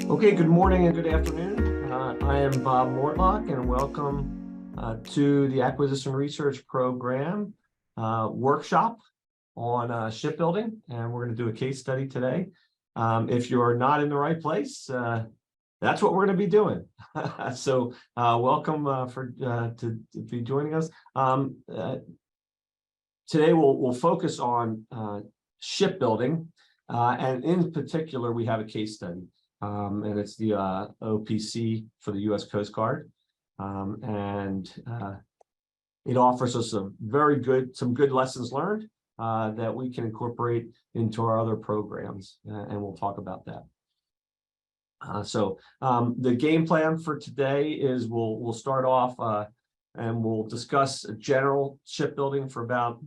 Okay, good morning and good afternoon. I am Bob Mortlock, and welcome to the Acquisition Research Program workshop on shipbuilding. And we're going to do a case study today. If you're not in the right place, that's what we're going to be doing. So welcome to be joining us. Today we'll focus on shipbuilding, and in particular, we have a case study. And it's the OPC for the U.S. Coast Guard, and it offers us some good lessons learned that we can incorporate into our other programs, and we'll talk about that. So the game plan for today is we'll start off and we'll discuss general shipbuilding for about,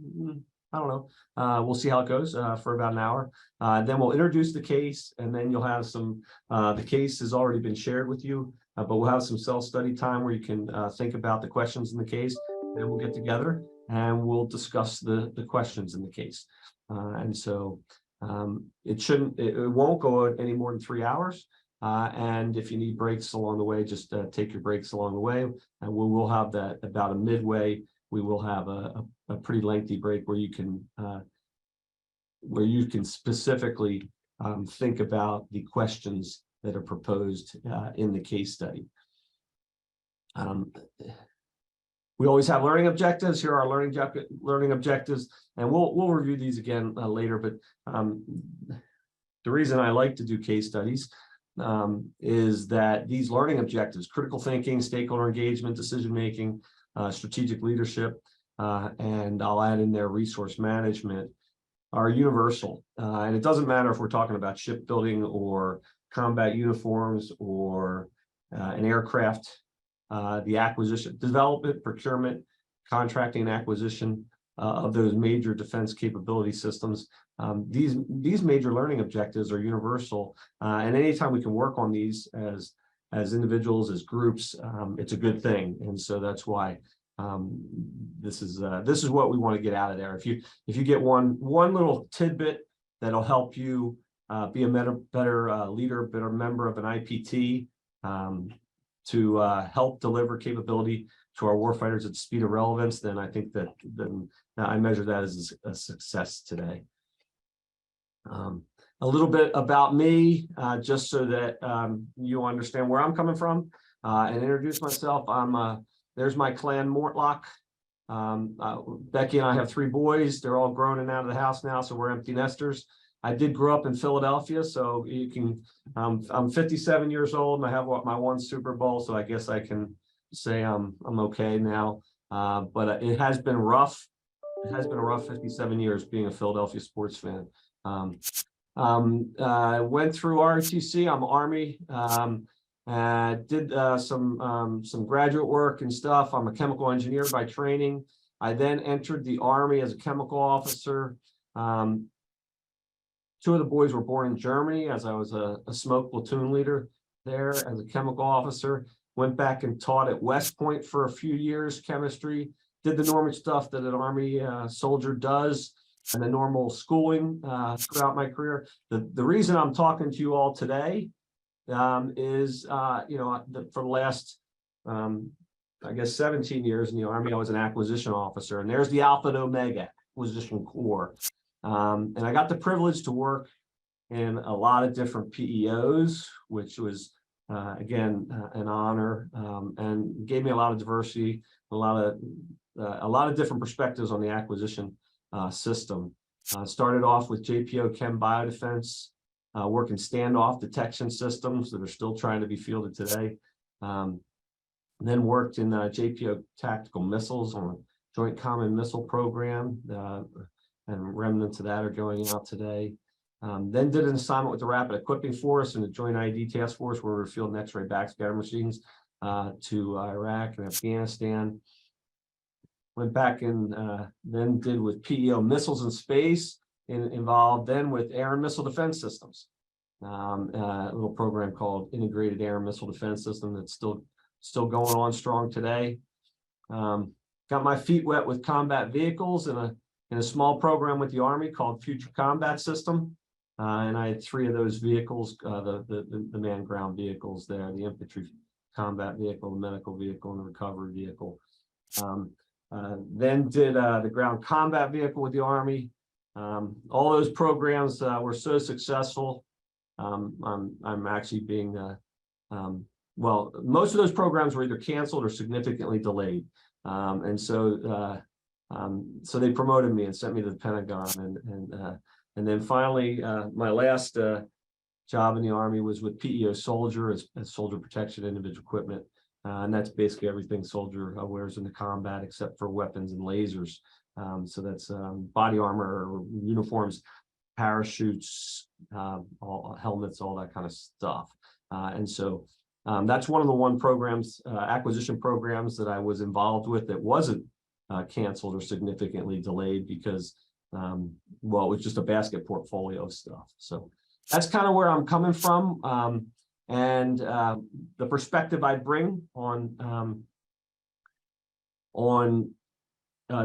I don't know, we'll see how it goes for about an hour. Then we'll introduce the case, and then you'll have some, the case has already been shared with you, but we'll have some self-study time where you can think about the questions in the case, and we'll get together and we'll discuss the questions in the case. And so it won't go any more than 3 hours. And if you need breaks along the way, just take your breaks along the way, and we'll have that about a midway. We will have a pretty lengthy break where you can specifically think about the questions that are proposed in the case study. We always have learning objectives. Here are our learning objectives, and we'll review these again later. But the reason I like to do case studies is that these learning objectives, critical thinking, stakeholder engagement, decision making, strategic leadership, and I'll add in there resource management, are universal. And it doesn't matter if we're talking about shipbuilding or combat uniforms or an aircraft, the acquisition, development, procurement, contracting, and acquisition of those major defense capability systems. These major learning objectives are universal, and anytime we can work on these as individuals, as groups, it's a good thing. And so that's why this is what we want to get out of there. If you get one little tidbit that'll help you be a better leader, better member of an IPT, to help deliver capability to our warfighters at the speed of relevance, then I think that I measure that as a success today. A little bit about me, just so that you understand where I'm coming from, and introduce myself. There's my clan, Mortlock. Becky and I have 3 boys. They're all grown and out of the house now, so we're empty nesters. I did grow up in Philadelphia, so you can. I'm 57 years old, and I have my 1 Super Bowl, so I guess I can say I'm okay now. But it has been rough. It has been a rough 57 years being a Philadelphia sports fan. Went through ROTC. I'm Army. Did some graduate work and stuff. I'm a chemical engineer by training. I then entered the Army as a chemical officer. 2 of the boys were born in Germany, as I was a smoke platoon leader there as a chemical officer. Went back and taught at West Point for a few years, chemistry. Did the normal stuff that an Army soldier does, and the normal schooling throughout my career. The reason I'm talking to you all today is, for the last, I guess, 17 years in the Army, I was an acquisition officer, and there's the Alpha and Omega Acquisition Corps. And I got the privilege to work in a lot of different PEOs, which was, again, an honor, and gave me a lot of diversity, a lot of different perspectives on the acquisition system. Started off with JPO Chem Biodefense, working standoff detection systems that are still trying to be fielded today. Then worked in JPO Tactical Missiles on a Joint Common Missile Program, and remnants of that are going out today. Then did an assignment with the Rapid Equipping Force and the Joint ID Task Force, where we were fielding X-ray backscatter machines to Iraq and Afghanistan. Went back and then did with PEO Missiles in Space, involved then with Air and Missile Defense Systems, a little program called Integrated Air and Missile Defense System that's still going on strong today. Got my feet wet with combat vehicles in a small program with the Army called Future Combat System. and I had 3 of those vehicles, the manned ground vehicles there, the infantry combat vehicle, the medical vehicle, and the recovery vehicle. Then did the ground combat vehicle with the Army. All those programs were so successful. I'm actually being, well, most of those programs were either canceled or significantly delayed. And so they promoted me and sent me to the Pentagon. And then finally, my last job in the Army was with PEO Soldier as Soldier Protection Individual Equipment. And that's basically everything soldier wears in the combat except for weapons and lasers. So that's body armor, uniforms, parachutes, all helmets, all that kind of stuff. And so that's one of the programs, acquisition programs that I was involved with that wasn't canceled or significantly delayed because, well, it was just a basket portfolio of stuff. So that's kind of where I'm coming from. And the perspective I bring on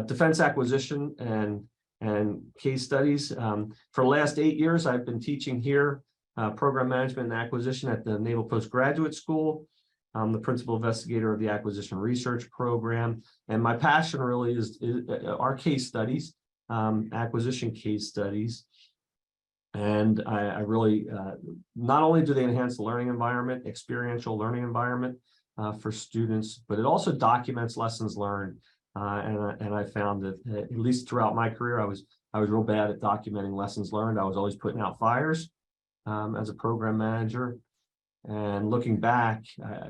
defense acquisition and case studies. For the last 8 years, I've been teaching here program management and acquisition at the Naval Postgraduate School. I'm the principal investigator of the acquisition research program. And my passion really is our case studies, acquisition case studies. And I really, not only do they enhance the learning environment, experiential learning environment for students, but it also documents lessons learned. And I found that at least throughout my career, I was real bad at documenting lessons learned. I was always putting out fires as a program manager. And looking back,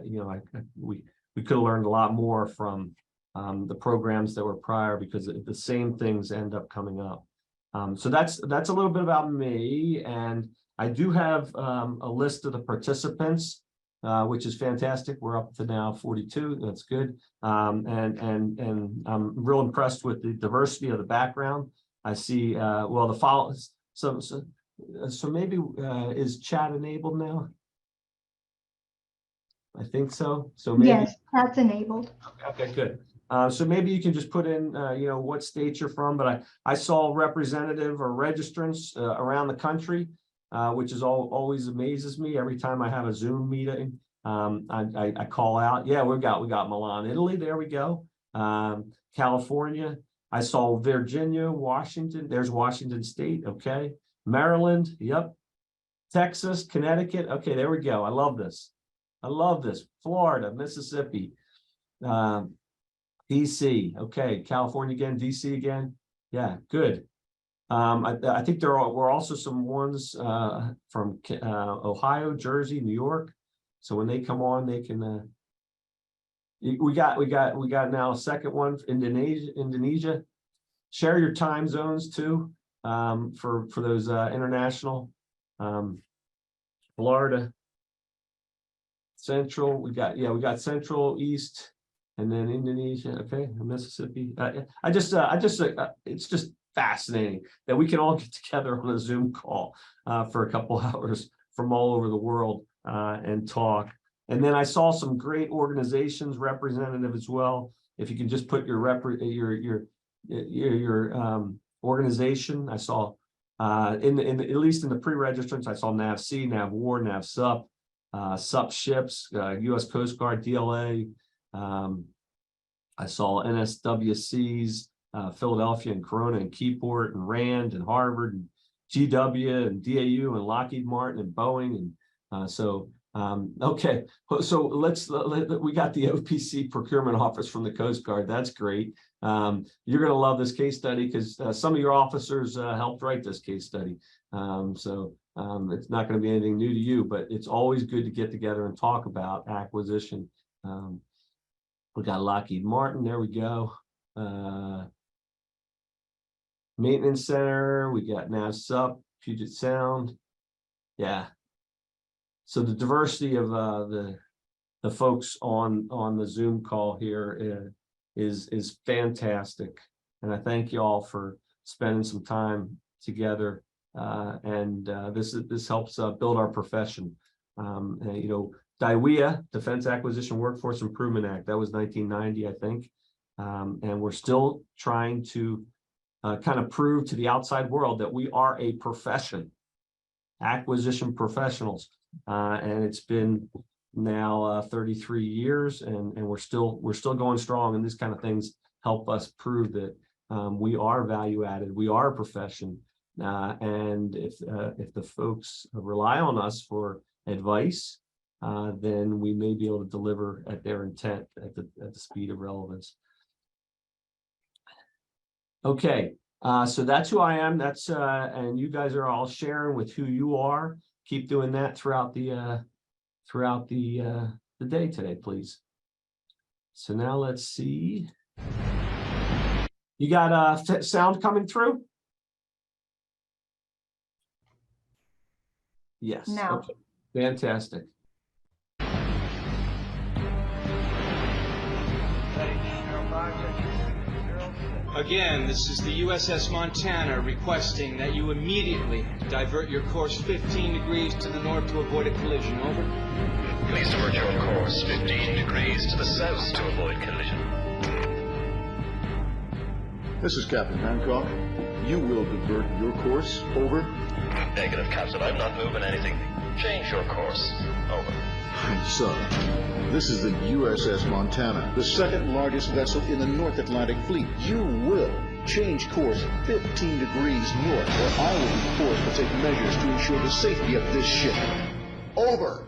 you know, we could have learned a lot more from the programs that were prior because the same things end up coming up. So that's a little bit about me, and I do have a list of the participants, which is fantastic. We're up to now 42. That's good, and I'm real impressed with the diversity of the background. I see. Well, the follow. So maybe is chat enabled now? I think so. So maybe, yes, that's enabled. Okay, good. So maybe you can just put in, you know, what state you're from, but I saw representative or registrants around the country, which is always amazes me every time I have a Zoom meeting. I call out, yeah, we got Milan, Italy. There we go. California. I saw Virginia, Washington. There's Washington State. Okay. Maryland. Yep. Texas, Connecticut. Okay, there we go. I love this. I love this. Florida, Mississippi. DC, okay, California again, DC again, yeah, good. I think were also some ones from Ohio, Jersey, New York. So when they come on, they can. We got now a second one, Indonesia. Share your time zones too, for those international. Florida, Central. We got Central, East. And then Indonesia, okay, Mississippi. It's just fascinating that we can all get together on a Zoom call for a couple hours from all over the world and talk. And then I saw some great organizations representative as well. If you can just put your organization, I saw at least in the pre-registrants, I saw NAVC, NAVWAR, NAVSUP, SUP ships, U.S. Coast Guard, DLA. I saw NSWCs, Philadelphia and Corona and Keyport and Rand and Harvard and GW and DAU and Lockheed Martin and Boeing. And okay, so we got the OPC procurement office from the Coast Guard. That's great. You're going to love this case study because some of your officers helped write this case study. It's not going to be anything new to you, but it's always good to get together and talk about acquisition. We got Lockheed Martin, there we go. Maintenance Center, we got NAVSUP, Puget Sound. Yeah. So the diversity of the folks on the Zoom call here is fantastic. And I thank you all for spending some time together. This helps build our profession. You know, DIWEA, Defense Acquisition Workforce Improvement Act, that was 1990, I think. And we're still trying to kind of prove to the outside world that we are a profession. acquisition professionals, and it's been now 33 years, and we're still going strong. And these kind of things help us prove that we are value added, we are a profession, and if the folks rely on us for advice, then we may be able to deliver at their intent at the speed of relevance. Okay, so that's who I am. That's and you guys are all sharing with who you are. Keep doing that throughout the day today, please. So now let's see. You got sound coming through? Yes. No. Okay. Fantastic. Again, this is the USS Montana requesting that you immediately divert your course 15 degrees to the north to avoid a collision. Over. Please divert your course 15 degrees to the south to avoid collision. This is Captain Hancock. You will divert your course. Over. Negative, Captain. I'm not moving anything. Change your course. Over. Sir, this is the USS Montana, the second largest vessel in the North Atlantic Fleet. You will change course 15 degrees north, or I will be forced to take measures to ensure the safety of this ship. Over.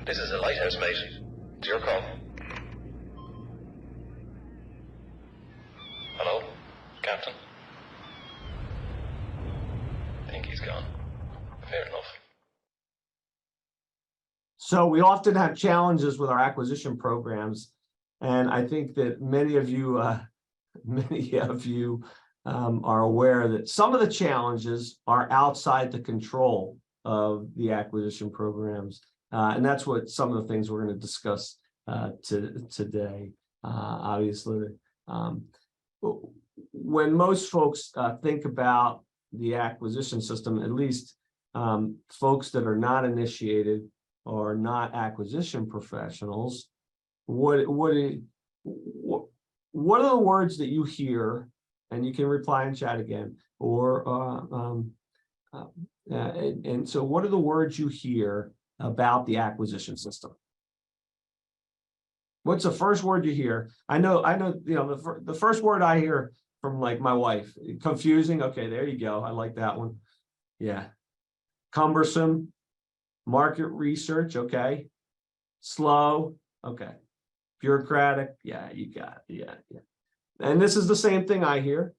This is the lighthouse, mate. It's your call. Hello, Captain? I think he's gone. Fair enough. So we often have challenges with our acquisition programs, and I think that many of you are aware that some of the challenges are outside the control of the acquisition programs, and that's what some of the things we're going to discuss today. Obviously, when most folks think about the acquisition system, at least folks that are not initiated or not acquisition professionals, what are the words that you hear? And you can reply in chat again, or and so what are the words you hear about the acquisition system? What's the first word you hear? I know, you know, the first word I hear from like my wife, confusing. Okay, there you go. I like that one. Yeah. Cumbersome. Market research, okay. Slow, okay. Bureaucratic, yeah, you got it, yeah. And this is the same thing I hear.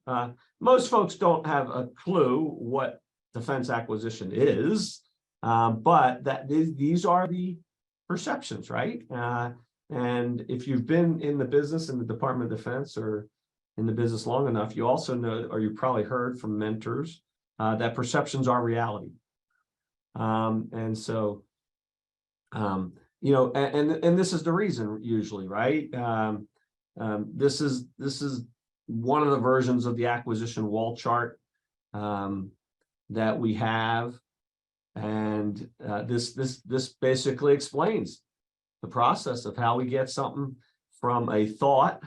Most folks don't have a clue what defense acquisition is, but these are the perceptions, right? And if you've been in the business, in the Department of Defense, or in the business long enough, you also know, or you probably heard from mentors, that perceptions are reality. And so, you know, and this is the reason usually, right? This is one of the versions of the acquisition wall chart that we have, and this basically explains the process of how we get something from a thought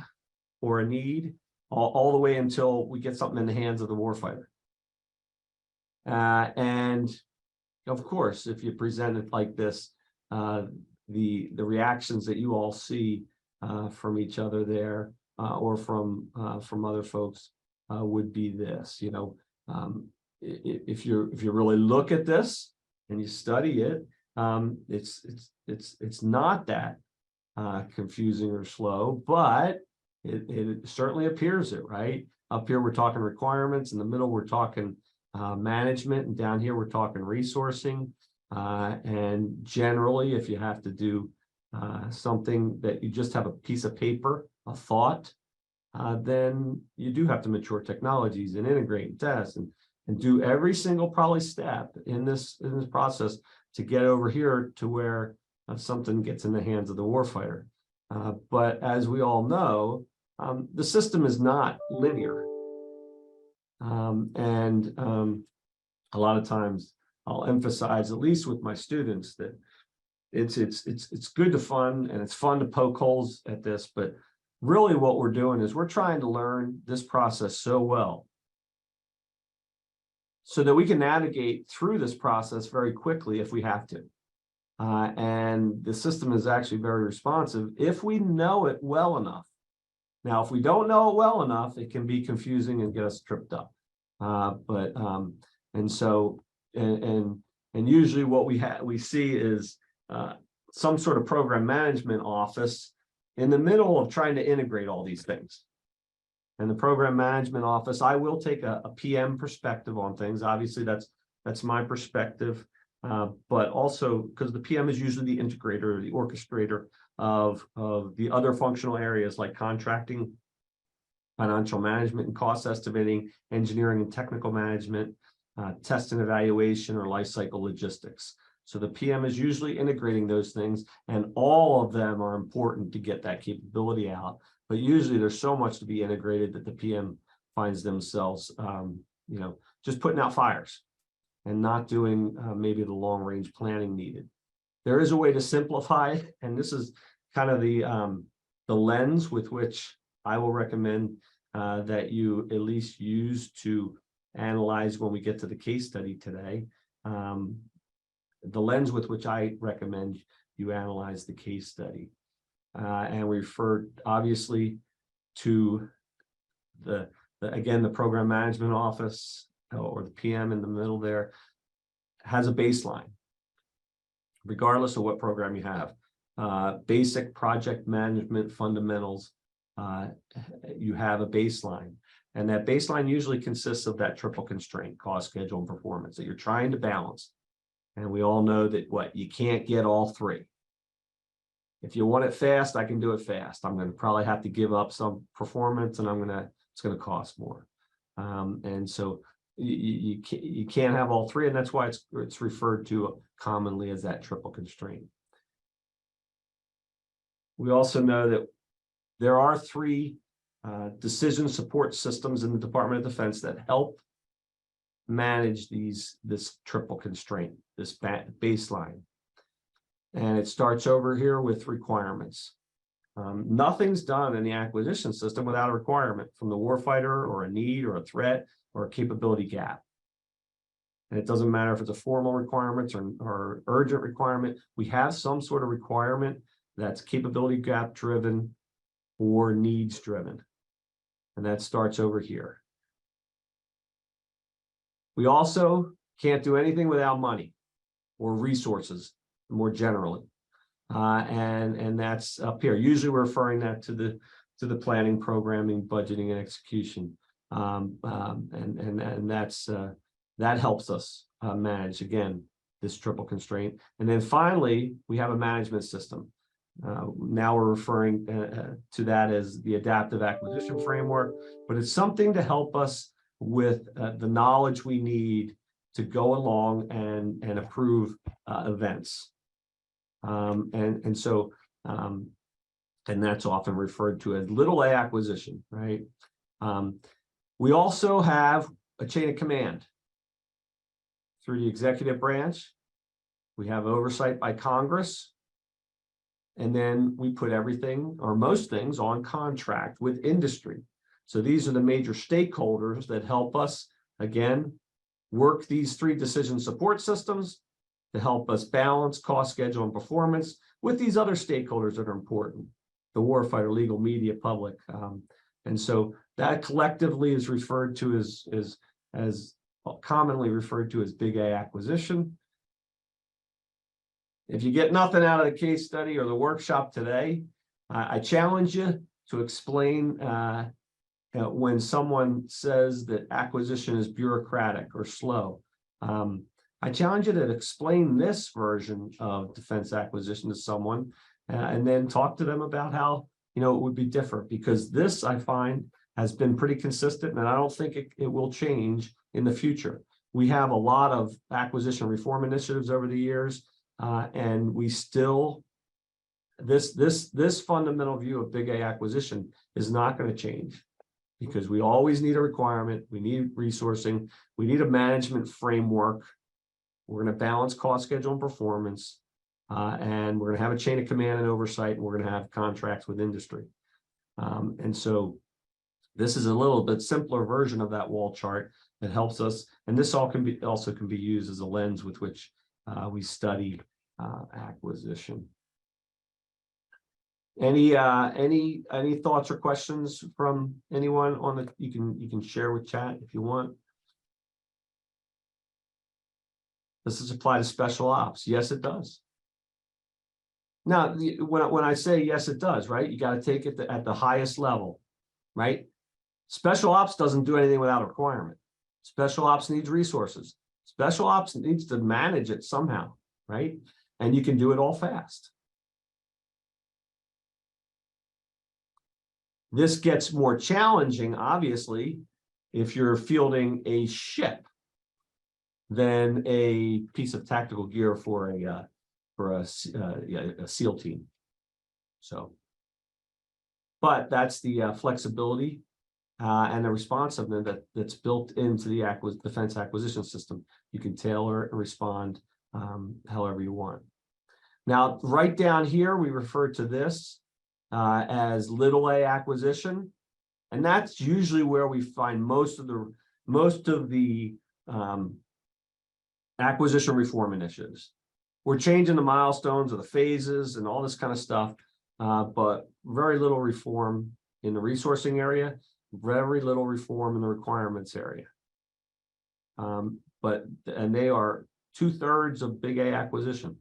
or a need all the way until we get something in the hands of the warfighter. And of course, if you present it like this, the reactions that you all see from each other there, or from other folks, would be this. You know, if you really look at this and you study it, it's not that confusing or slow, but it certainly appears it, right? Up here we're talking requirements, in the middle we're talking management, and down here we're talking resourcing, and generally if you have to do something that you just have a piece of paper, a thought, then you do have to mature technologies and integrate and test and do every single probably step in this process to get over here to where something gets in the hands of the warfighter. But as we all know, the system is not linear. A lot of times I'll emphasize, at least with my students, that it's good to fun, and it's fun to poke holes at this, but really what we're doing is we're trying to learn this process so so that we can navigate through this process very quickly if we have to. And the system is actually very responsive if we know it well enough. Now, if we don't know it well enough, it can be confusing and get us tripped up. And usually what we see is some sort of program management office in the middle of trying to integrate all these things. And the program management office, I will take a PM perspective on things. Obviously, that's my perspective, but also because the PM is usually the integrator, or the orchestrator of the other functional areas like contracting, financial management and cost estimating, engineering and technical management, test and evaluation, or life cycle logistics. So the PM is usually integrating those things, and all of them are important to get that capability out. But usually there's so much to be integrated that the PM finds themselves, just putting out fires and not doing maybe the long range planning needed. There is a way to simplify it, and this is kind of the lens with which I will recommend that you at least use to analyze when we get to the case study today. The lens with which I recommend you analyze the case study. And we refer obviously to again, the program management office, or the PM in the middle there, has a baseline, regardless of what program you have. Basic project management fundamentals, you have a baseline. And that baseline usually consists of that triple constraint: cost, schedule, and performance that you're trying to balance. And we all know that you can't get all three. If you want it fast, I can do it fast. I'm going to probably have to give up some performance, and it's going to cost more. And so you can't have all three, and that's why it's referred to commonly as that triple constraint. We also know that there are three decision support systems in the Department of Defense that help manage this triple constraint, this baseline. And it starts over here with requirements. Nothing's done in the acquisition system without a requirement from the warfighter, or a need, or a threat, or a capability gap. And it doesn't matter if it's a formal requirement or urgent requirement. We have some sort of requirement that's capability gap driven or needs driven. And that starts over here. We also can't do anything without money or resources, more generally. And that's up here. Usually we're referring that to the planning, programming, budgeting, and execution. And that helps us manage, again, this triple constraint. And then finally, we have a management system. Now we're referring to that as the adaptive acquisition framework, but it's something to help us with the knowledge we need to go along and approve events. And that's often referred to as little a acquisition, right? We also have a chain of command through the executive branch. We have oversight by Congress. And then we put everything, or most things, on contract with industry. So these are the major stakeholders that help us, again, work these three decision support systems to help us balance cost, schedule, and performance with these other stakeholders that are important: the warfighter, legal, media, public. And so that collectively is referred to as commonly referred to as Big A acquisition. If you get nothing out of the case study or the workshop today, I challenge you to explain when someone says that acquisition is bureaucratic or slow. I challenge you to explain this version of defense acquisition to someone, and then talk to them about how it would be different, because this, I find, has been pretty consistent, and I don't think it will change in the future. We have a lot of acquisition reform initiatives over the years. And we still, this fundamental view of Big A acquisition is not going to change, because we always need a requirement, we need resourcing, we need a management framework. We're going to balance cost, schedule, and performance, and we're going to have a chain of command and oversight, and we're going to have contracts with industry. And so this is a little bit simpler version of that wall chart, It helps us, and this all can be also can be used as a lens with which we study acquisition. Any thoughts or questions from anyone on the? You can share with chat if you want. Does this apply to special ops? Yes, it does. Now, when I say yes, it does, right? You got to take it at the highest level, right? Special ops doesn't do anything without a requirement. Special ops needs resources. Special ops needs to manage it somehow, right? And you can do it all fast. This gets more challenging, obviously, if you're fielding a ship than a piece of tactical gear for a SEAL team. So, but that's the flexibility and the responsiveness that's built into the defense acquisition system. You can tailor and respond however you want. Now, right down here, we refer to this as little a acquisition, and that's usually where we find most of the acquisition reform initiatives. We're changing the milestones or the phases and all this kind of stuff, but very little reform in the resourcing area, very little reform in the requirements area. And they are 2/3 of big A acquisition.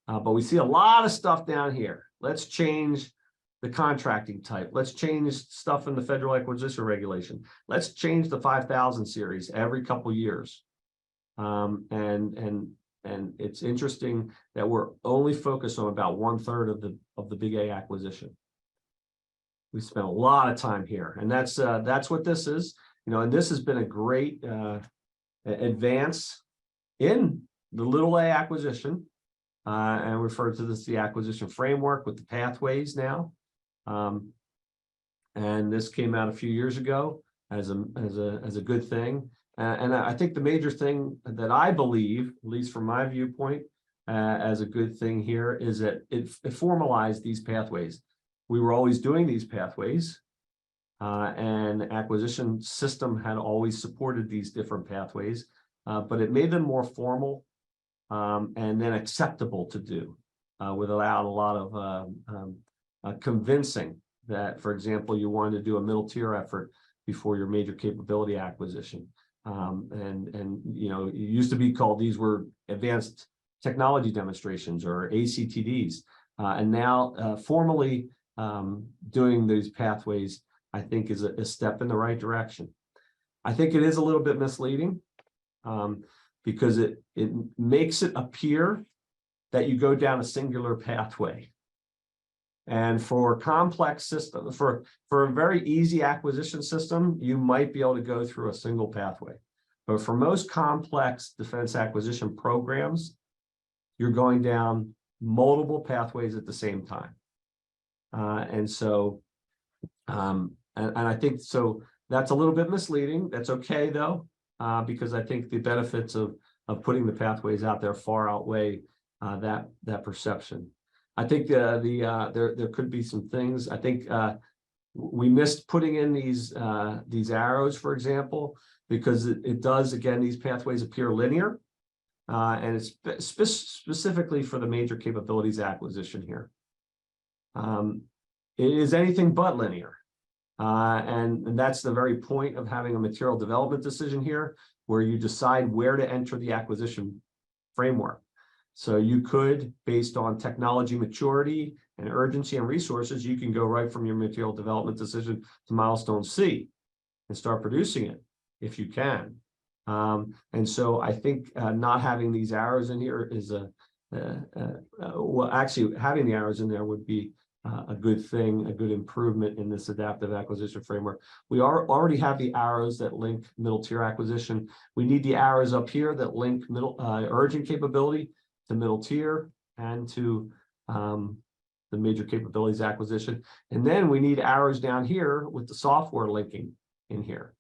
But we see a lot of stuff down here. Let's change the contracting type. Let's change stuff in the federal acquisition regulation. Let's change the 5000 series every couple years. And it's interesting that we're only focused on about 1/3 of the big A acquisition. We spent a lot of time here, and that's what this is, and this has been a great advance in the little a acquisition, and we refer to this the acquisition framework with the pathways now. And this came out a few years ago as a good thing. And I think the major thing that I believe, at least from my viewpoint, as a good thing here is that it formalized these pathways. We were always doing these pathways, and acquisition system had always supported these different pathways, but it made them more formal and then acceptable to do, without a lot of convincing that, for example, you wanted to do a middle tier effort before your major capability acquisition. And it used to be called, these were advanced technology demonstrations or ACTDs, and now formally doing these pathways, I think, is a step in the right direction. I think it is a little bit misleading because it makes it appear that you go down a singular pathway. And for complex systems, for a very easy acquisition system, you might be able to go through a single pathway. But for most complex defense acquisition programs, you're going down multiple pathways at the same time. And I think so that's a little bit misleading. That's okay though, because I think the benefits of putting the pathways out there far outweigh that perception. I think there could be some things. I think we missed putting in these arrows, for example, because it does, again, these pathways appear linear, and it's specifically for the major capabilities acquisition here. It is anything but linear, and that's the very point of having a material development decision here, where you decide where to enter the acquisition framework. So you could, based on technology maturity and urgency and resources, you can go right from your material development decision to milestone C and start producing it if you can. And so I think not having these arrows in here is well, actually having the arrows in there would be a good thing, a good improvement in this adaptive acquisition framework. We already have the arrows that link middle tier acquisition. We need the arrows up here that link urgent capability to middle tier and to the major capabilities acquisition. And then we need arrows down here with the software linking in here,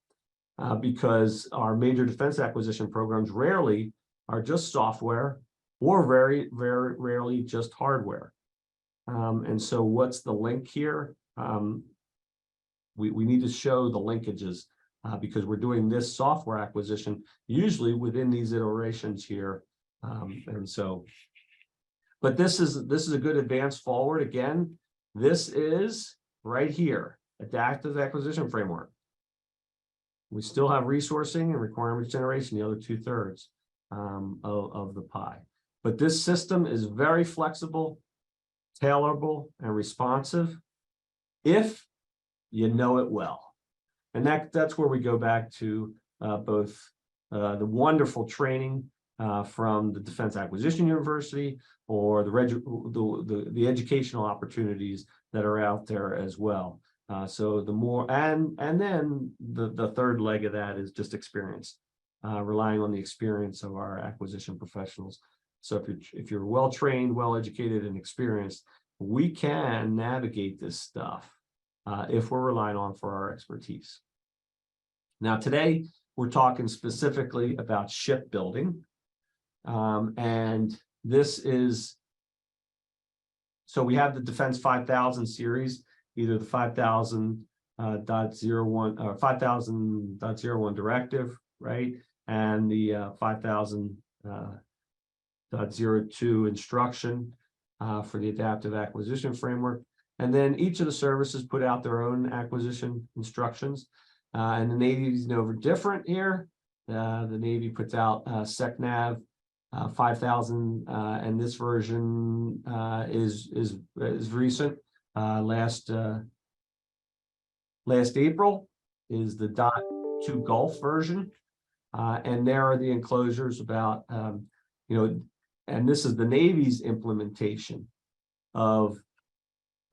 because our major defense acquisition programs rarely are just software, or very, very rarely just hardware. And so what's the link here? We need to show the linkages because we're doing this software acquisition usually within these iterations here. And so, but this is a good advance forward. Again, this is right here, adaptive acquisition framework. We still have resourcing and requirements generation, the other 2/3 of the pie. But this system is very flexible, tailorable, and responsive if you know it well. And that's where we go back to both the wonderful training from the Defense Acquisition University or the educational opportunities that are out there as well. So the more, and then the third leg of that is just experience, relying on the experience of our acquisition professionals. So if you're well trained, well educated, and experienced, we can navigate this stuff if we're relying on for our expertise. Now today we're talking specifically about shipbuilding, and this is, so we have the Defense 5000 series, either the 5000.01 or 5000.01 directive, right, and the 5000.02 instruction for the adaptive acquisition framework. And then each of the services put out their own acquisition instructions. And the Navy is no different here. The Navy puts out SecNav 5000, and this version is recent. Last April is the .2 Gulf version, and there are the enclosures about and this is the Navy's implementation of,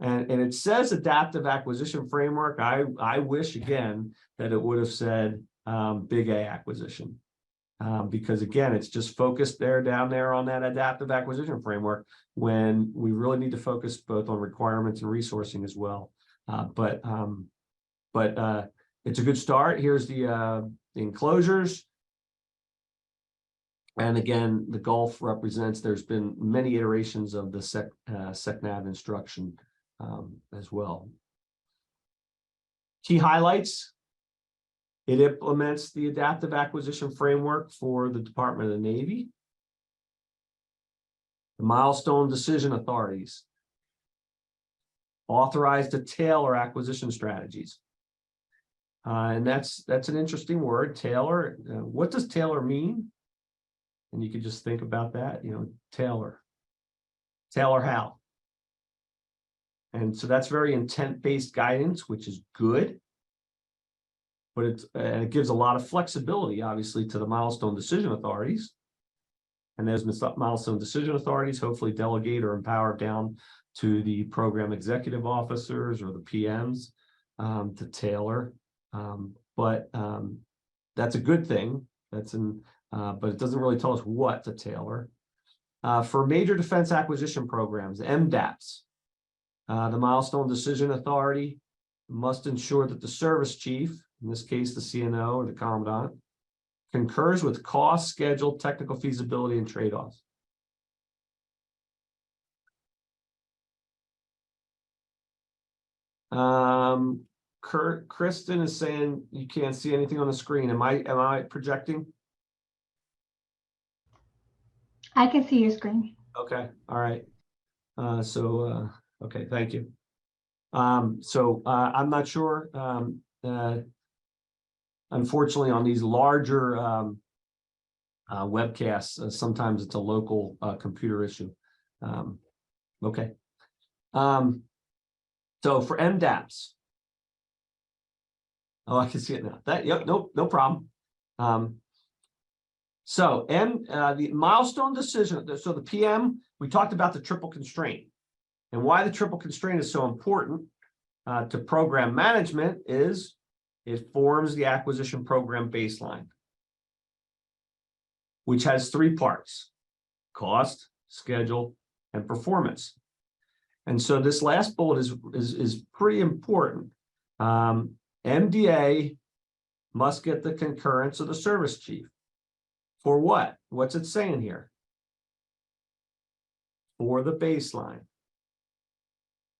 and it says adaptive acquisition framework. I wish again that it would have said big A acquisition, because again, it's just focused down there on that adaptive acquisition framework when we really need to focus both on requirements and resourcing as well. But it's a good start. Here's the enclosures. And again, the Gulf represents, there's been many iterations of the SecNav instruction as well. Key highlights: it implements the adaptive acquisition framework for the Department of the Navy. The milestone decision authorities authorized to tailor acquisition strategies. And that's an interesting word, tailor. What does tailor mean? And you could just think about that, tailor how. And so that's very intent-based guidance, which is good. But it gives a lot of flexibility, obviously, to the milestone decision authorities. And those milestone decision authorities hopefully delegate or empower down to the program executive officers or the PMs to tailor. But that's a good thing. But it doesn't really tell us what to tailor. For major defense acquisition programs, MDAPs, the milestone decision authority must ensure that the service chief, in this case the CNO or the commandant, concurs with cost, schedule, technical feasibility, and trade-offs. Kristen is saying you can't see anything on the screen. Am I projecting? I can see your screen. Okay, all right. Okay, thank you. I'm not sure. Unfortunately, on these larger webcasts, sometimes it's a local computer issue. Okay. So for MDAPs, oh, I can see it now. Yep, nope, no problem. So the milestone decision, so the PM, we talked about the triple constraint, and why the triple constraint is so important to program management is it forms the acquisition program baseline, which has 3 parts: cost, schedule, and performance. And so this last bullet is pretty important. MDA must get the concurrence of the service chief. For what? What's it saying here? For the baseline.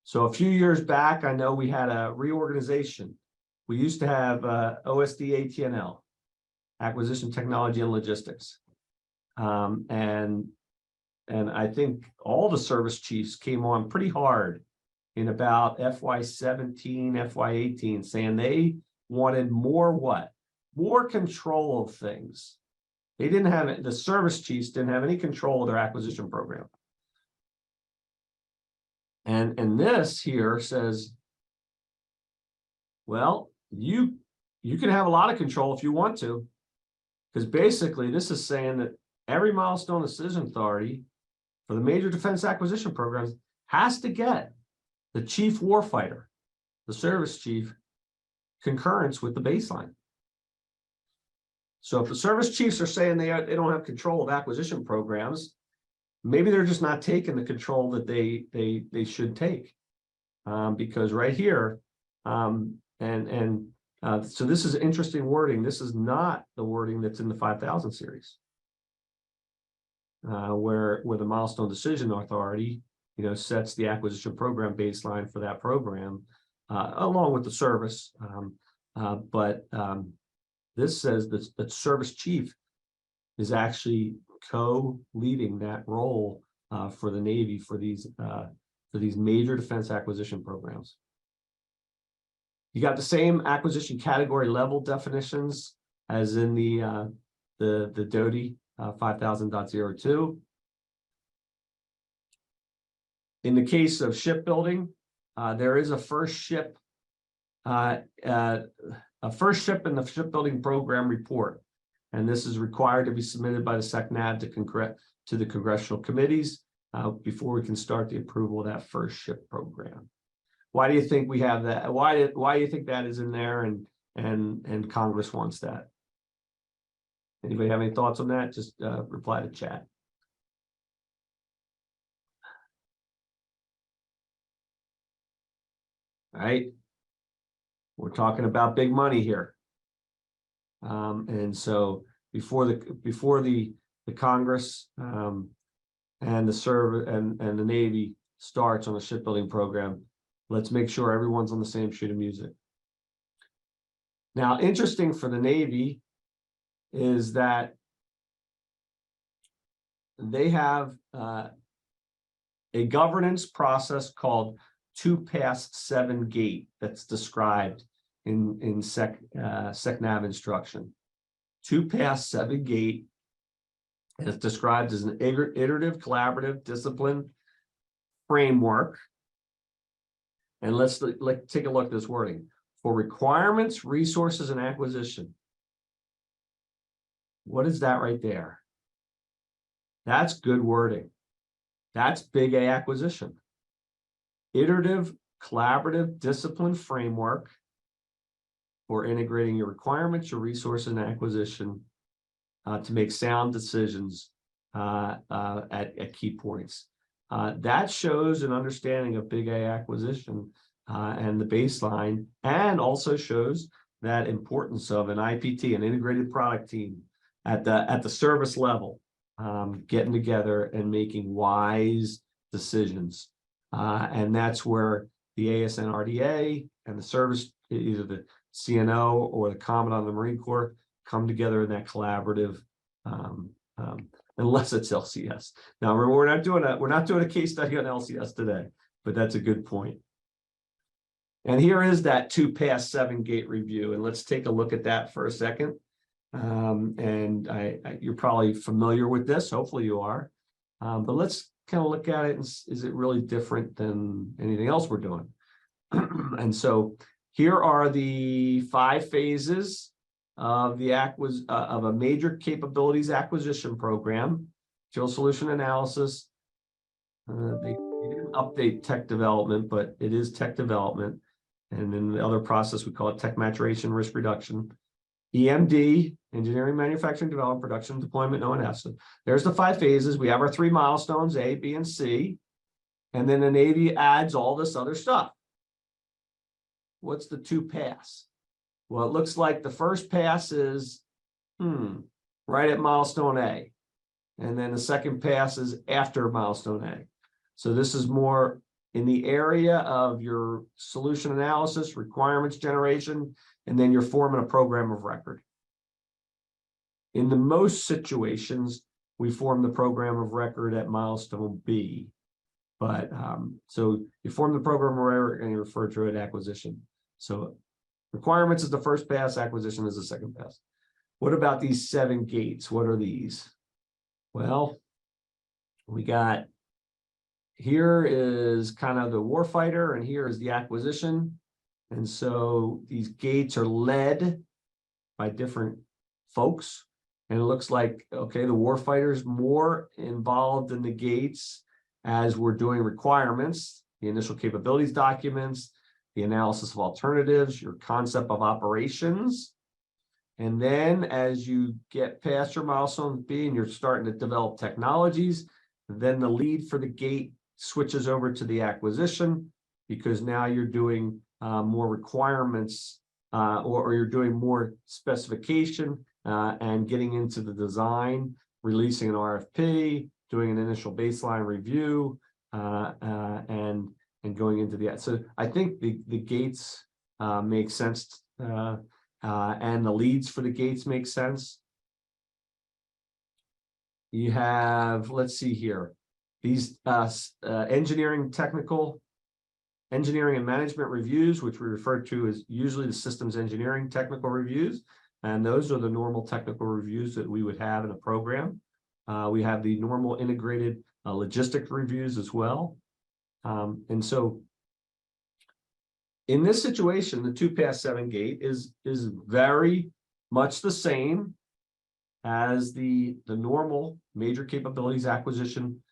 So a few years back, I know we had a reorganization we used to have OSD ATNL, Acquisition Technology and Logistics. And I think all the service chiefs came on pretty hard in about FY17, FY18, saying they wanted more what? More control of things. They didn't have it, the service chiefs didn't have any control of their acquisition program. And this here says, well, you can have a lot of control if you want to, because basically this is saying that every milestone decision authority for the major defense acquisition programs has to get the chief warfighter, the service chief, concurrence with the baseline. So if the service chiefs are saying they don't have control of acquisition programs, maybe they're just not taking the control that they should take, because right here, so this is interesting wording. This is not the wording that's in the 5000 series, where the milestone decision authority, sets the acquisition program baseline for that program, along with the service. This says that the service chief is actually co-leading that role for the Navy for these major defense acquisition programs. You got the same acquisition category level definitions as in the DoD 5000.02. In the case of shipbuilding, there is a first ship in the shipbuilding program report, and this is required to be submitted by the SECNAV to the congressional committees before we can start the approval of that first ship program. Why do you think we have that? Why do you think that is in there, and Congress wants that? Anybody have any thoughts on that? Just reply to chat. All right, we're talking about big money here, and so before the Congress and the Navy starts on the shipbuilding program, let's make sure everyone's on the same sheet of music. Now, interesting for the Navy is that they have a governance process called 2-pass-7 gate that's described in SECNAV instruction. 2-pass-7 gate is described as an iterative, collaborative, discipline framework. And let's take a look at this wording. For requirements, resources, and acquisition. What is that right there? That's good wording. That's big A acquisition. Iterative, collaborative, discipline framework for integrating your requirements, your resources, and acquisition to make sound decisions at key points. That shows an understanding of big A acquisition and the baseline, and also shows that importance of an IPT, an integrated product team at the service level, getting together and making wise decisions. And that's where the ASNRDA and the service, either the CNO or the Commandant of the Marine Corps, come together in that collaborative, unless it's LCS. Now, we're not doing a case study on LCS today, but that's a good point. And here is that 2-pass-7 gate review, and let's take a look at that for a second. And you're probably familiar with this, hopefully you are, but let's kind of look at it, and is it really different than anything else we're doing? And so here are the 5 phases of the of a major capabilities acquisition program. Field solution analysis. They didn't update tech development, but it is tech development. And in the other process, we call it tech maturation, risk reduction. EMD, engineering, manufacturing, development, production, deployment, O&S. So there's the 5 phases. We have our 3 milestones, A, B, and C. And then the Navy adds all this other stuff. What's the 2-pass? Well, it looks like the first pass is right at milestone A. And then the second pass is after milestone A. So this is more in the area of your solution analysis, requirements generation, and then you're forming a program of record. In the most situations, we form the program of record at milestone B. But so you form the program of record and you refer to it acquisition. So requirements is the first pass, acquisition is the second pass. What about these 7 gates? What are these? Well, we got, here is kind of the warfighter, and here is the acquisition. And so these gates are led by different folks. And it looks like, okay, the warfighter is more involved in the gates as we're doing requirements, the initial capabilities documents, the analysis of alternatives, your concept of operations. And then as you get past your milestone B and you're starting to develop technologies, then the lead for the gate switches over to the acquisition, because now you're doing more requirements or you're doing more specification and getting into the design, releasing an RFP, doing an initial baseline review, and going into the, so I think the gates make sense, and the leads for the gates make sense. You have, let's see here, these engineering and management reviews, which we refer to as usually the systems engineering technical reviews. And those are the normal technical reviews that we would have in a program. We have the normal integrated logistic reviews as well. And so in this situation, the 2-pass-7 gate is very much the same as the normal major capabilities acquisition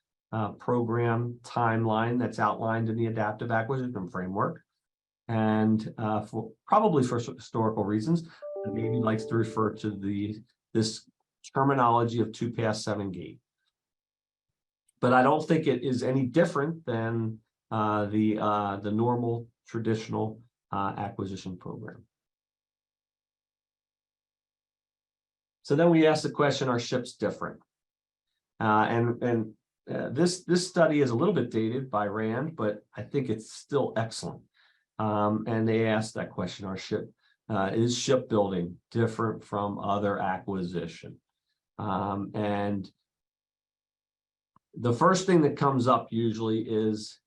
program timeline that's outlined in the adaptive acquisition framework. And probably for historical reasons, the Navy likes to refer to this terminology of 2-pass-7 gate. But I don't think it is any different than the normal traditional acquisition program. So then we ask the question, are ships different? This study is a little bit dated by Rand, but I think it's still excellent. And they asked that question, is shipbuilding different from other acquisition? And the first thing that comes up usually is,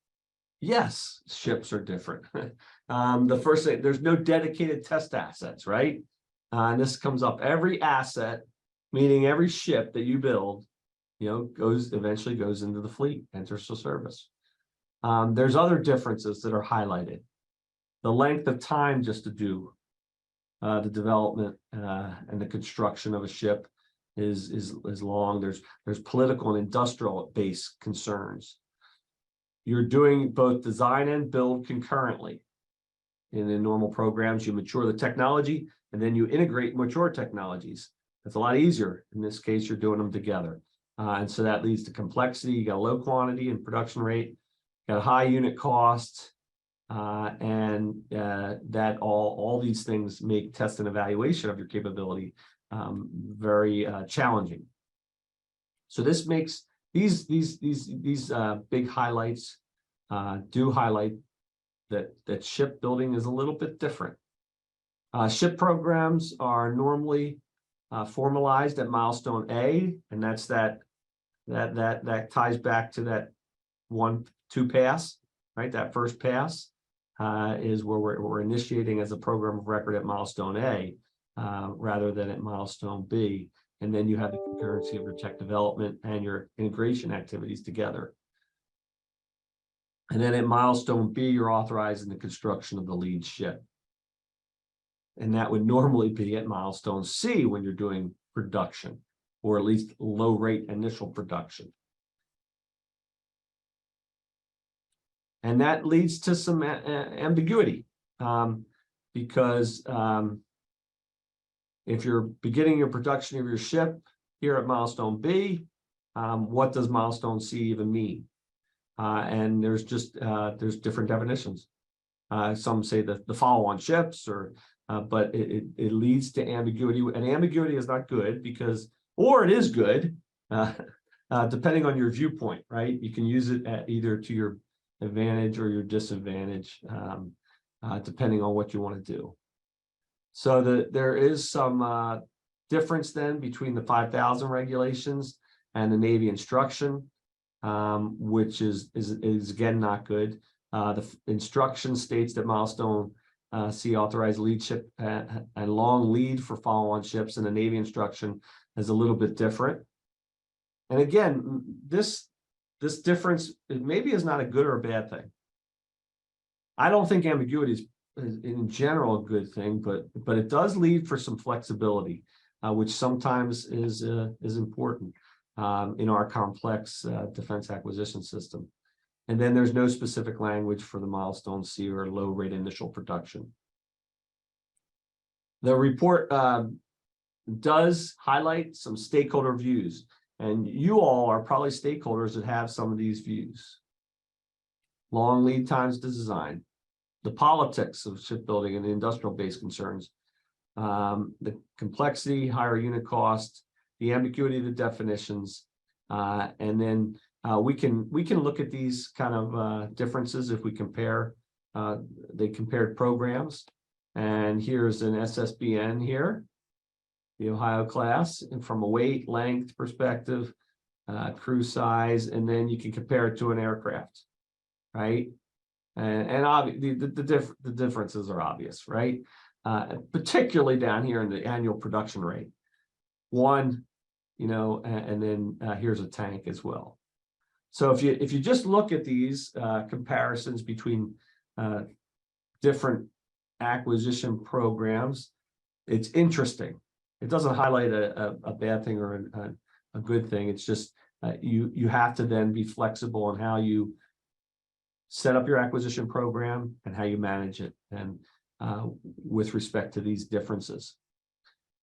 yes, ships are different. The first thing, there's no dedicated test assets, right? And this comes up, every asset, meaning every ship that you build, eventually goes into the fleet, enters the service. There's other differences that are highlighted. The length of time just to do the development and the construction of a ship is long. There's political and industrial based concerns. You're doing both design and build concurrently. In the normal programs, you mature the technology and then you integrate mature technologies. It's a lot easier. In this case, you're doing them together. And so that leads to complexity. You got a low quantity and production rate, got a high unit cost, and that all these things make test and evaluation of your capability very challenging. So this makes these big highlights do highlight that shipbuilding is a little bit different. Ship programs are normally formalized at milestone A, and that's that ties back to that 1-2 pass, right? That first pass is where we're initiating as a program of record at milestone A rather than at milestone B. And then you have the concurrency of your tech development and your integration activities together. And then at milestone B, you're authorizing the construction of the lead ship. And that would normally be at milestone C when you're doing production, or at least low rate initial production. And that leads to some ambiguity because if you're beginning your production of your ship here at milestone B, what does milestone C even mean? And there's different definitions. Some say that the follow-on ships, but it leads to ambiguity, and ambiguity is not good or it is good, depending on your viewpoint, right? You can use it either to your advantage or your disadvantage, depending on what you want to do. So there is some difference then between the 5,000 regulations and the Navy instruction, which is again not good. The instruction states that milestone C authorized lead ship and long lead for follow-on ships, and the Navy instruction is a little bit different. And again, this difference maybe is not a good or a bad thing. I don't think ambiguity is in general a good thing, but it does lead for some flexibility, which sometimes is important in our complex defense acquisition system. And then there's no specific language for the milestone C or low rate initial production. The report does highlight some stakeholder views, and you all are probably stakeholders that have some of these views. Long lead times to design, the politics of shipbuilding and the industrial base concerns, the complexity, higher unit cost, the ambiguity of the definitions, and then we can look at these kind of differences if we compare. They compared programs, and here's an SSBN here, the Ohio class, and from a weight, length perspective, crew size, and then you can compare it to an aircraft, right? And the differences are obvious, right? Particularly down here in the annual production rate. One, and then here's a tank as well. So if you just look at these comparisons between different acquisition programs, it's interesting. It doesn't highlight a bad thing or a good thing. It's just you have to then be flexible on how you set up your acquisition program and how you manage it, and with respect to these differences.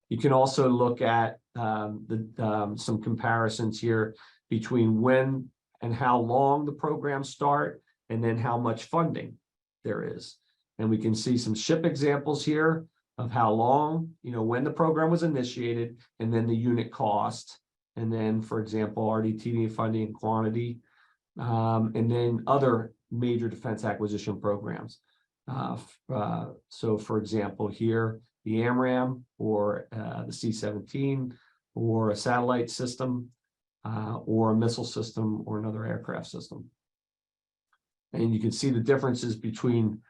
You can also look at some comparisons here between when and how long the programs start, and then how much funding there is. And we can see some ship examples here of how long, when the program was initiated, and then the unit cost, and then, for example, RDT funding and quantity, and then other major defense acquisition programs. So, for example, here, the AMRAAM or the C-17 or a satellite system or a missile system or another aircraft system. And you can see the differences between,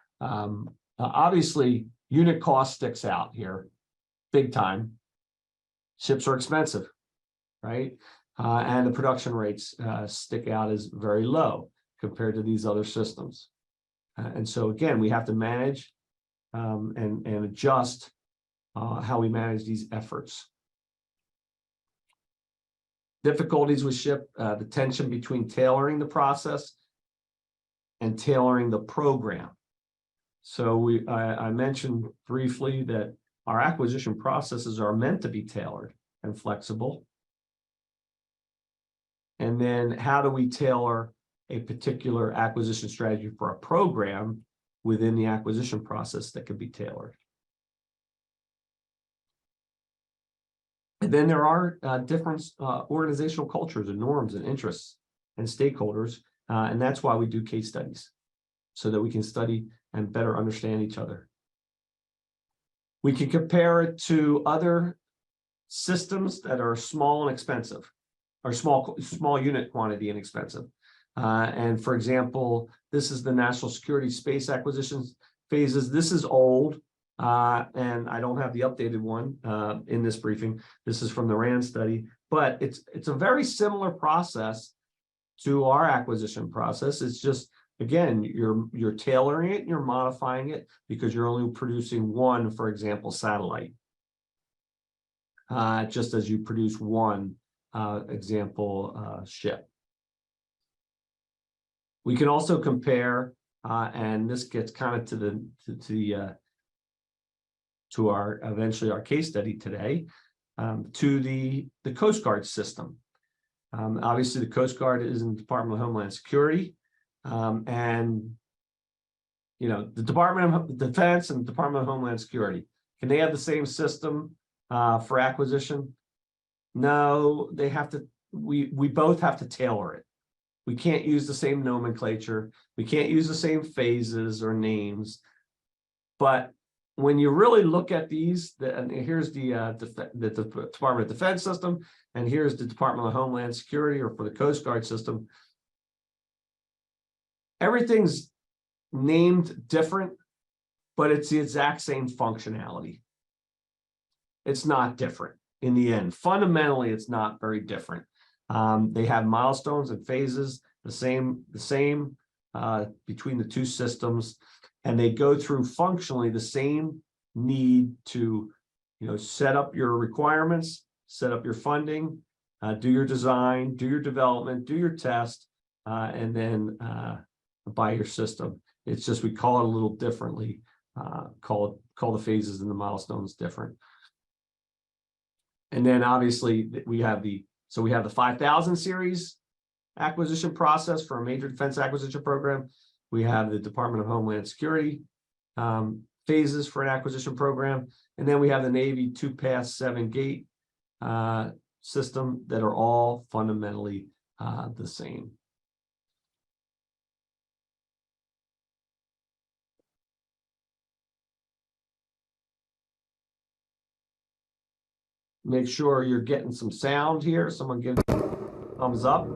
obviously, unit cost sticks out here big time. Ships are expensive, right? And the production rates stick out as very low compared to these other systems. And so again, we have to manage and adjust how we manage these efforts. Difficulties with ship, the tension between tailoring the process and tailoring the program. So I mentioned briefly that our acquisition processes are meant to be tailored and flexible. And then how do we tailor a particular acquisition strategy for a program within the acquisition process that could be tailored? And then there are different organizational cultures and norms and interests and stakeholders, and that's why we do case studies, so that we can study and better understand each other. We can compare it to other systems that are small and expensive, or small unit quantity and expensive. And for example, this is the national security space acquisitions phases. This is old, and I don't have the updated one in this briefing. This is from the RAND study, but it's a very similar process to our acquisition process. It's just, again, you're tailoring it, you're modifying it because you're only producing one, for example, satellite, just as you produce one example ship. We can also compare, and this gets kind of to our eventually our case study today, to the Coast Guard system. Obviously, the Coast Guard is in the Department of Homeland Security, and the Department of Defense and the Department of Homeland Security, can they have the same system for acquisition? No, they have to. We both have to tailor it. We can't use the same nomenclature. We can't use the same phases or names. But when you really look at these, and here's the Department of Defense system, and here's the Department of Homeland Security, or for the Coast Guard system, everything's named different, but it's the exact same functionality. It's not different in the end. Fundamentally, it's not very different. They have milestones and phases, the same between the two systems, and they go through functionally the same need to, set up your requirements, set up your funding, do your design, do your development, do your test, and then buy your system. It's just we call it a little differently. Call the phases and the milestones different. And then obviously we have the 5,000 series acquisition process for a major defense acquisition program. We have the Department of Homeland Security phases for an acquisition program. And then we have the Navy 2-pass 7-gate system that are all fundamentally the same. Make sure you're getting some sound here. Someone give thumbs up.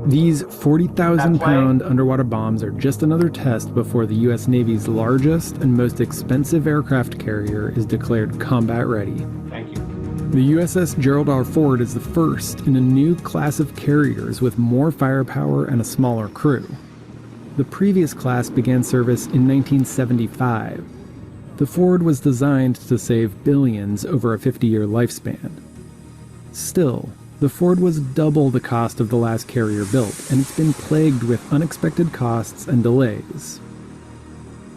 These 40,000-pound underwater bombs are just another test before the U.S. Navy's largest and most expensive aircraft carrier is declared combat ready. Thank you. The USS Gerald R. Ford is the first in a new class of carriers with more firepower and a smaller crew. The previous class began service in 1975. The Ford was designed to save billions over a 50-year lifespan. Still, the Ford was double the cost of the last carrier built, and it's been plagued with unexpected costs and delays.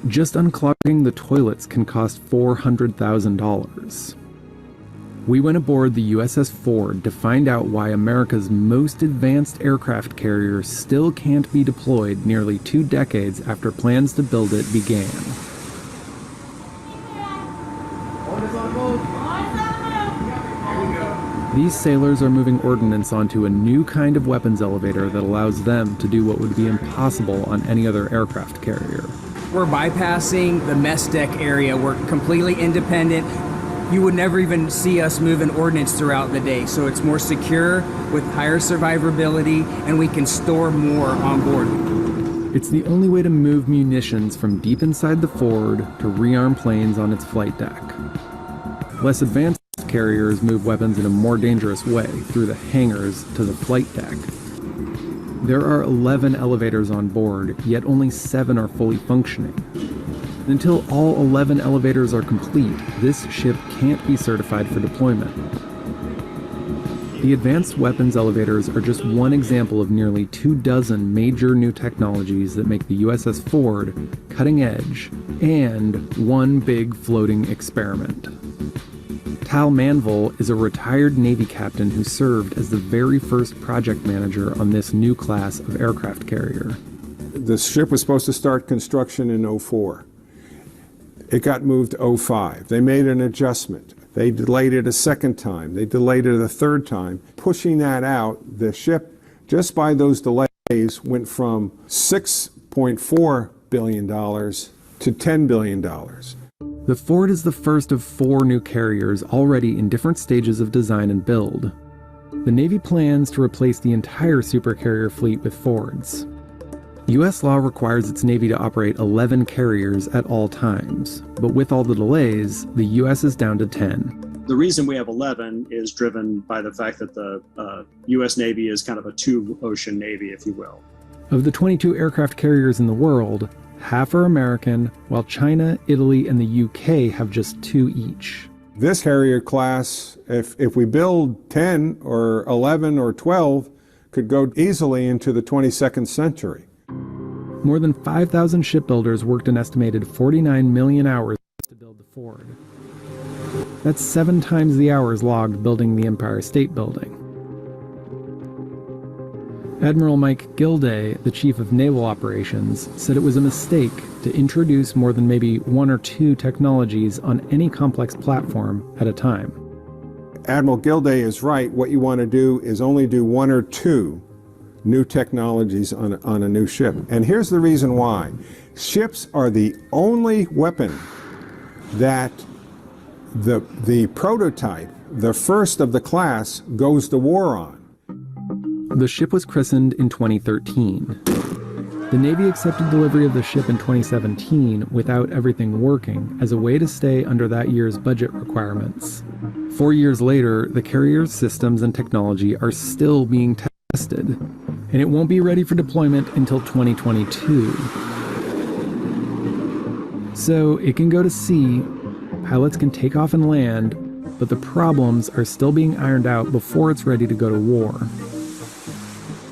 Just unclogging the toilets can cost $400,000. We went aboard the USS Ford to find out why America's most advanced aircraft carrier still can't be deployed nearly 2 decades after plans to build it began. These sailors are moving ordnance onto a new kind of weapons elevator that allows them to do what would be impossible on any other aircraft carrier. We're bypassing the mess deck area. We're completely independent. You would never even see us moving ordnance throughout the day. So it's more secure with higher survivability, and we can store more on board. It's the only way to move munitions from deep inside the Ford to rearm planes on its flight deck. Less advanced carriers move weapons in a more dangerous way, through the hangars to the flight deck. There are 11 elevators on board, yet only 7 are fully functioning. Until all 11 elevators are complete, this ship can't be certified for deployment. The advanced weapons elevators are just one example of nearly 24 major new technologies that make the USS Ford cutting edge and one big floating experiment. Tal Manville is a retired Navy captain who served as the very first project manager on this new class of aircraft carrier. The ship was supposed to start construction in 2004. It got moved to 2005. They made an adjustment. They delayed it a second time. They delayed it a third time. Pushing that out, the ship, just by those delays, went from $6.4 billion to $10 billion. The Ford is the first of 4 new carriers already in different stages of design and build. The Navy plans to replace the entire supercarrier fleet with Fords. U.S. law requires its Navy to operate 11 carriers at all times, but with all the delays, the U.S. is down to 10. The reason we have 11 is driven by the fact that the U.S. Navy is kind of a 2-ocean Navy, if you will. Of the 22 aircraft carriers in the world, half are American, while China, Italy, and the UK have just 2 each. This carrier class, if we build 10 or 11 or 12, could go easily into the 22nd century. More than 5,000 shipbuilders worked an estimated 49 million hours to build the Ford. That's 7 times the hours logged building the Empire State Building. Admiral Mike Gilday, the chief of naval operations, said it was a mistake to introduce more than maybe 1 or 2 technologies on any complex platform at a time. Admiral Gilday is right. What you want to do is only do 1 or 2 new technologies on a new ship. And here's the reason why. Ships are the only weapon that the prototype, the first of the class, goes to war on. The ship was christened in 2013. The Navy accepted delivery of the ship in 2017 without everything working as a way to stay under that year's budget requirements. 4 years later, the carrier's systems and technology are still being tested, and it won't be ready for deployment until 2022. So it can go to sea, pilots can take off and land, but the problems are still being ironed out before it's ready to go to war.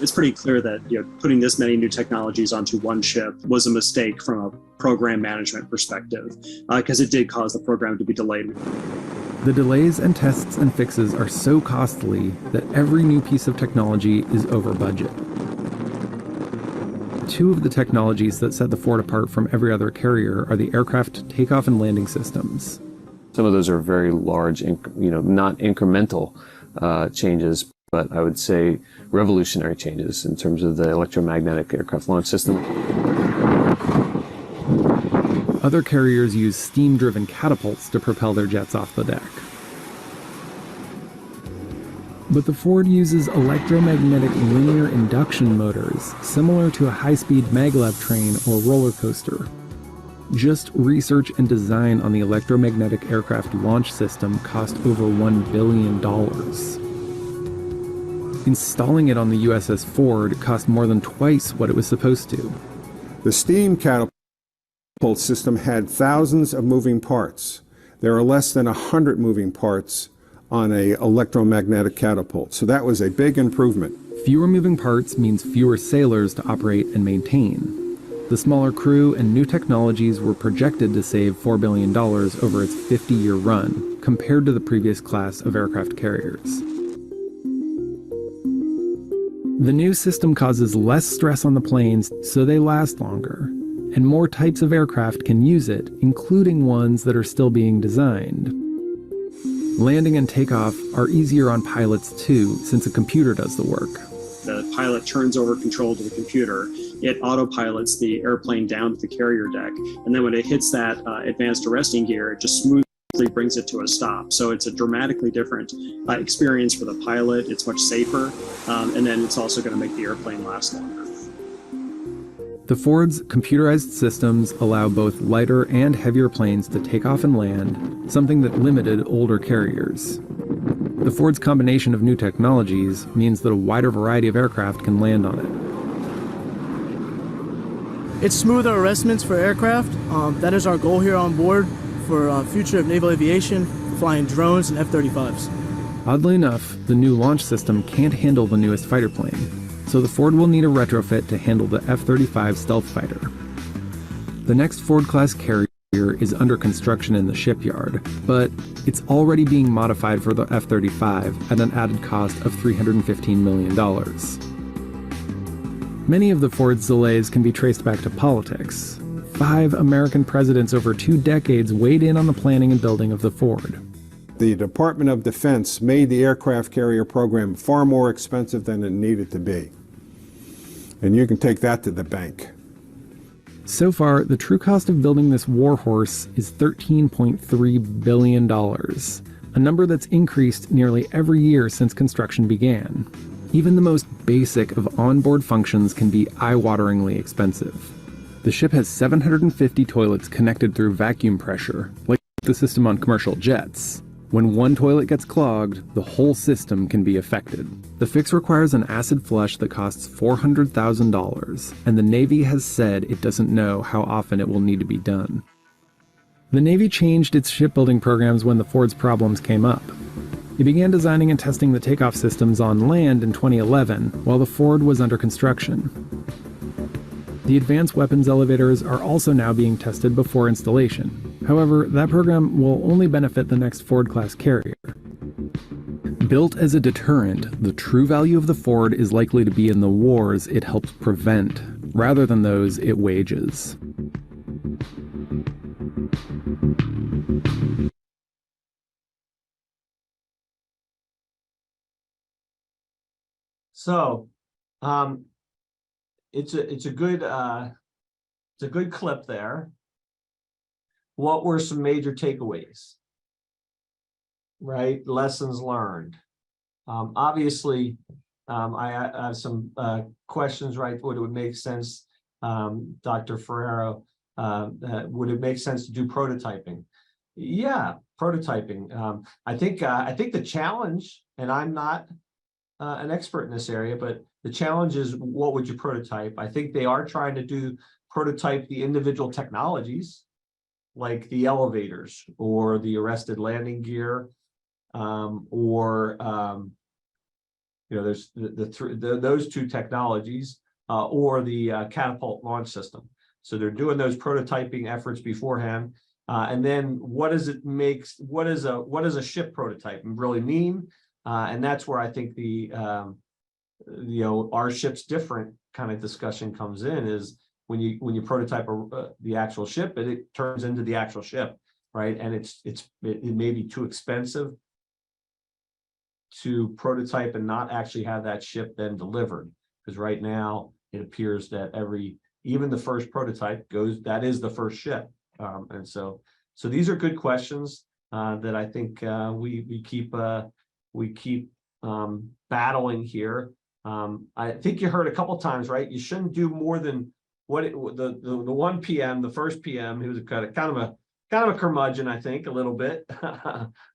It's pretty clear that putting this many new technologies onto one ship was a mistake from a program management perspective, because it did cause the program to be delayed. The delays and tests and fixes are so costly that every new piece of technology is over budget. Two of the technologies that set the Ford apart from every other carrier are the aircraft takeoff and landing systems. Some of those are very large, not incremental changes, but I would say revolutionary changes in terms of the electromagnetic aircraft launch system. Other carriers use steam-driven catapults to propel their jets off the deck. But the Ford uses electromagnetic linear induction motors, similar to a high-speed maglev train or roller coaster. Just research and design on the electromagnetic aircraft launch system cost over $1 billion. Installing it on the USS Ford cost more than twice what it was supposed to. The steam catapult system had thousands of moving parts. There are less than 100 moving parts on an electromagnetic catapult, so that was a big improvement. Fewer moving parts means fewer sailors to operate and maintain. The smaller crew and new technologies were projected to save $4 billion over its 50-year run, compared to the previous class of aircraft carriers. The new system causes less stress on the planes, so they last longer, and more types of aircraft can use it, including ones that are still being designed. Landing and takeoff are easier on pilots too, since a computer does the work. The pilot turns over control to the computer. It autopilots the airplane down to the carrier deck, and then when it hits that advanced arresting gear, it just smoothly brings it to a stop. So it's a dramatically different experience for the pilot. It's much safer, and then it's also going to make the airplane last longer. The Ford's computerized systems allow both lighter and heavier planes to take off and land, something that limited older carriers. The Ford's combination of new technologies means that a wider variety of aircraft can land on it. It's smoother arrestments for aircraft. That is our goal here on board for future of naval aviation, flying drones and F-35s. Oddly enough, the new launch system can't handle the newest fighter plane, so the Ford will need a retrofit to handle the F-35 stealth fighter. The next Ford-class carrier is under construction in the shipyard, but it's already being modified for the F-35 at an added cost of $315 million. Many of the Ford's delays can be traced back to politics. 5 American presidents over 2 decades weighed in on the planning and building of the Ford. The Department of Defense made the aircraft carrier program far more expensive than it needed to be. And you can take that to the bank. So far, the true cost of building this warhorse is $13.3 billion, a number that's increased nearly every year since construction began. Even the most basic of onboard functions can be eye-wateringly expensive. The ship has 750 toilets connected through vacuum pressure, like the system on commercial jets. When one toilet gets clogged, the whole system can be affected. The fix requires an acid flush that costs $400,000, and the Navy has said it doesn't know how often it will need to be done. The Navy changed its shipbuilding programs when the Ford's problems came up. It began designing and testing the takeoff systems on land in 2011, while the Ford was under construction. The advanced weapons elevators are also now being tested before installation. However, that program will only benefit the next Ford-class carrier. Built as a deterrent, the true value of the Ford is likely to be in the wars it helps prevent, rather than those it wages. So, It's a good clip there. What were some major takeaways? Right, lessons learned. Obviously, I have some questions. Right, would it make sense, Dr. Ferrero? Would it make sense to do prototyping? Yeah, prototyping. I think the challenge, and I'm not an expert in this area, but the challenge is, what would you prototype? I think they are trying to prototype the individual technologies, like the elevators or the arrested landing gear, there's those two technologies, or the catapult launch system. So they're doing those prototyping efforts beforehand. And then what does a ship prototype really mean? And that's where I think our ship's different kind of discussion comes in, is when you prototype the actual ship, it turns into the actual ship, right? And it may be too expensive to prototype and not actually have that ship then delivered, because right now it appears that even the first prototype that is the first ship. And so these are good questions that I think we keep battling here. I think you heard a couple times, right? You shouldn't do more than the 1 PM, the first PM. He was kind of a curmudgeon, I think, a little bit,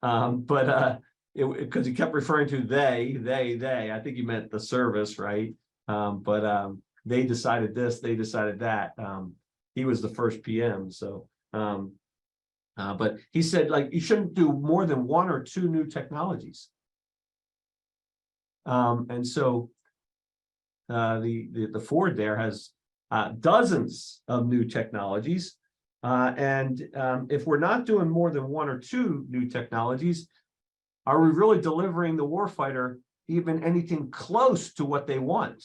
but because he kept referring to they. I think he meant the service, right? But they decided this, they decided that. He was the first PM, so. But he said, like, you shouldn't do more than 1 or 2 new technologies. And so the Ford there has dozens of new technologies. And if we're not doing more than 1 or 2 new technologies, are we really delivering the warfighter even anything close to what they want?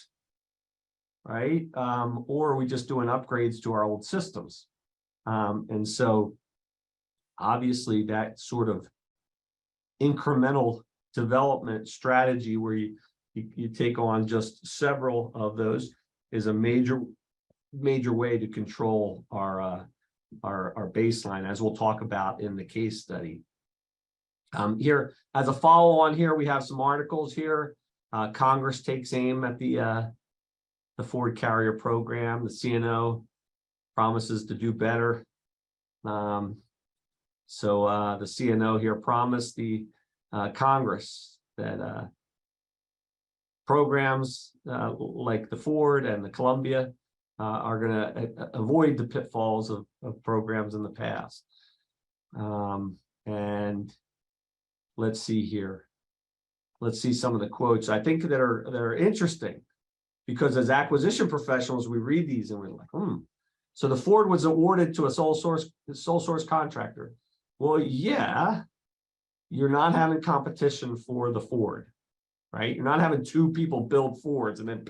Right? Or are we just doing upgrades to our old systems? And so obviously that sort of incremental development strategy where you take on just several of those is a major way to control our baseline, as we'll talk about in the case study. Here, as a follow-on here, we have some articles here. Congress takes aim at the Ford carrier program. The CNO promises to do better. So the CNO here promised the Congress that programs like the Ford and the Columbia are going to avoid the pitfalls of programs in the past. And let's see here. Let's see some of the quotes I think that are interesting, because as acquisition professionals, we read these and we're like, So the Ford was awarded to a sole source contractor. Well, yeah, you're not having competition for the Ford, right? You're not having 2 people build Fords and then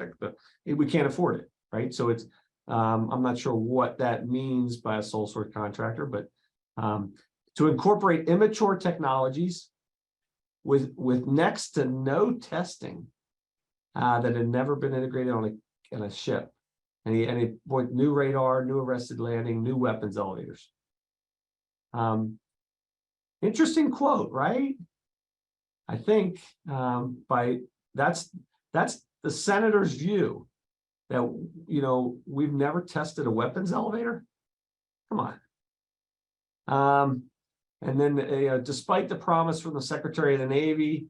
we can't afford it, right? So it's, I'm not sure what that means by a sole source contractor, but to incorporate immature technologies with next to no testing that had never been integrated on a ship. And he new radar, new arrested landing, new weapons elevators. Interesting quote, right? I think that's the senator's view, that we've never tested a weapons elevator. Come on. And then despite the promise from the Secretary of the Navy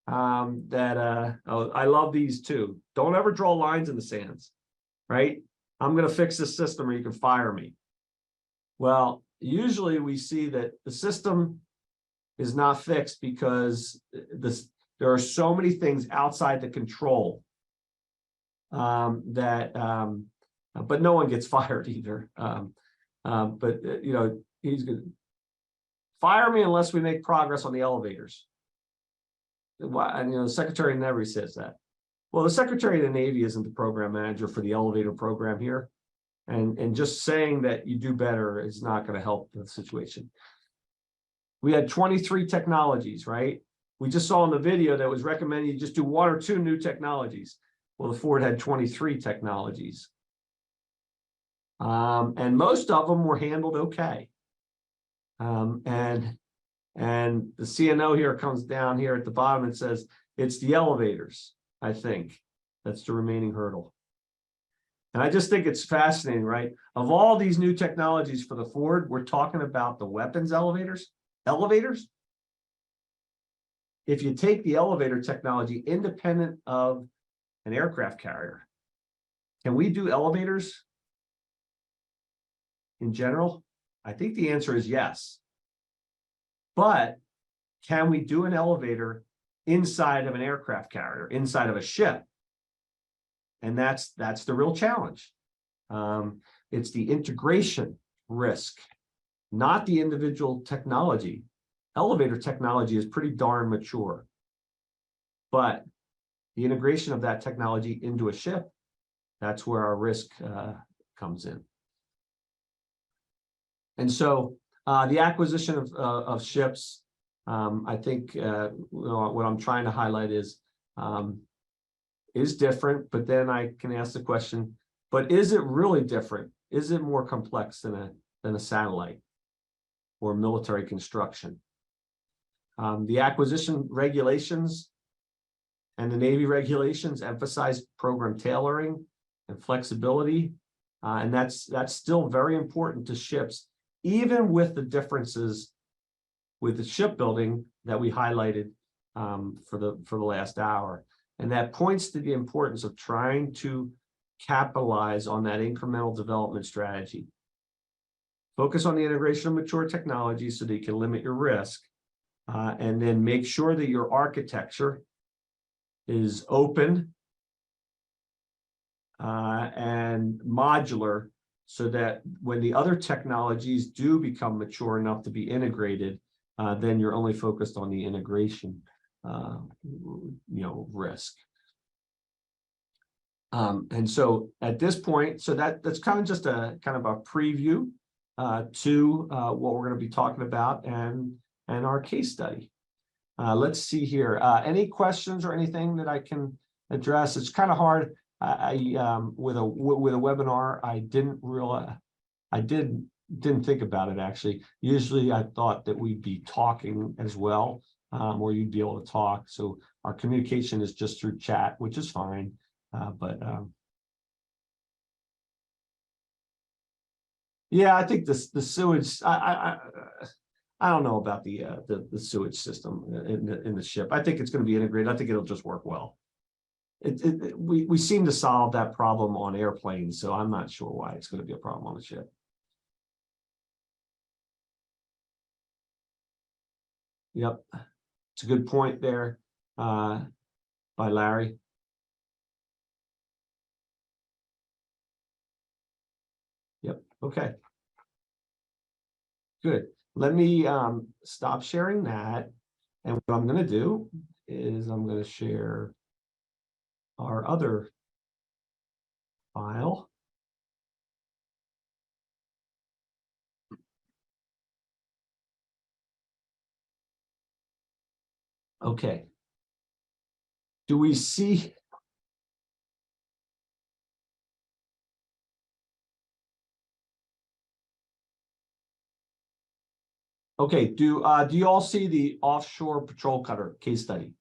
that I love these too. Don't ever draw lines in the sands, right? I'm going to fix this system or you can fire me. Well, usually we see that the system is not fixed because there are so many things outside the control but no one gets fired either. But he's going to fire me unless we make progress on the elevators. And the Secretary never says that. Well, the Secretary of the Navy isn't the program manager for the elevator program here. And just saying that you do better is not going to help the situation. We had 23 technologies, right? We just saw in the video that was recommended you just do 1 or 2 new technologies. Well, the Ford had 23 technologies. And most of them were handled okay. And the CNO here comes down here at the bottom and says, it's the elevators, I think, that's the remaining hurdle. And I just think it's fascinating, right? Of all these new technologies for the Ford, we're talking about the weapons elevators. If you take the elevator technology independent of an aircraft carrier, can we do elevators in general? I think the answer is yes. But can we do an elevator inside of an aircraft carrier, inside of a ship? And that's the real challenge. It's the integration risk, not the individual technology. Elevator technology is pretty darn mature, but the integration of that technology into a ship, that's where our risk comes in. And so the acquisition of ships, I think what I'm trying to highlight is different, but then I can ask the question, but is it really different? Is it more complex than a satellite or military construction? The acquisition regulations and the Navy regulations emphasize program tailoring and flexibility, and that's still very important to ships, even with the differences with the shipbuilding that we highlighted for the last hour. And that points to the importance of trying to capitalize on that incremental development strategy. Focus on the integration of mature technology so that you can limit your risk, and then make sure that your architecture is open and modular, so that when the other technologies do become mature enough to be integrated, then you're only focused on the integration risk. And so at this point, so that's kind of just a preview to what we're going to be talking about and our case study. Let's see here. Any questions or anything that I can address? It's kind of hard. With a webinar, I didn't realize, didn't think about it actually. Usually I thought that we'd be talking as well, or you'd be able to talk. So our communication is just through chat, which is fine. Yeah, I think the sewage, I don't know about the sewage system in the ship. I think it's going to be integrated. I think it'll just work well. We seem to solve that problem on airplanes, so I'm not sure why it's going to be a problem on the ship. Yep, it's a good point there by Larry. Yep, okay. Good. Let me stop sharing that. And what I'm going to do is I'm going to share our other file. Okay. Do we see? Okay, do you all see the Offshore Patrol Cutter case study?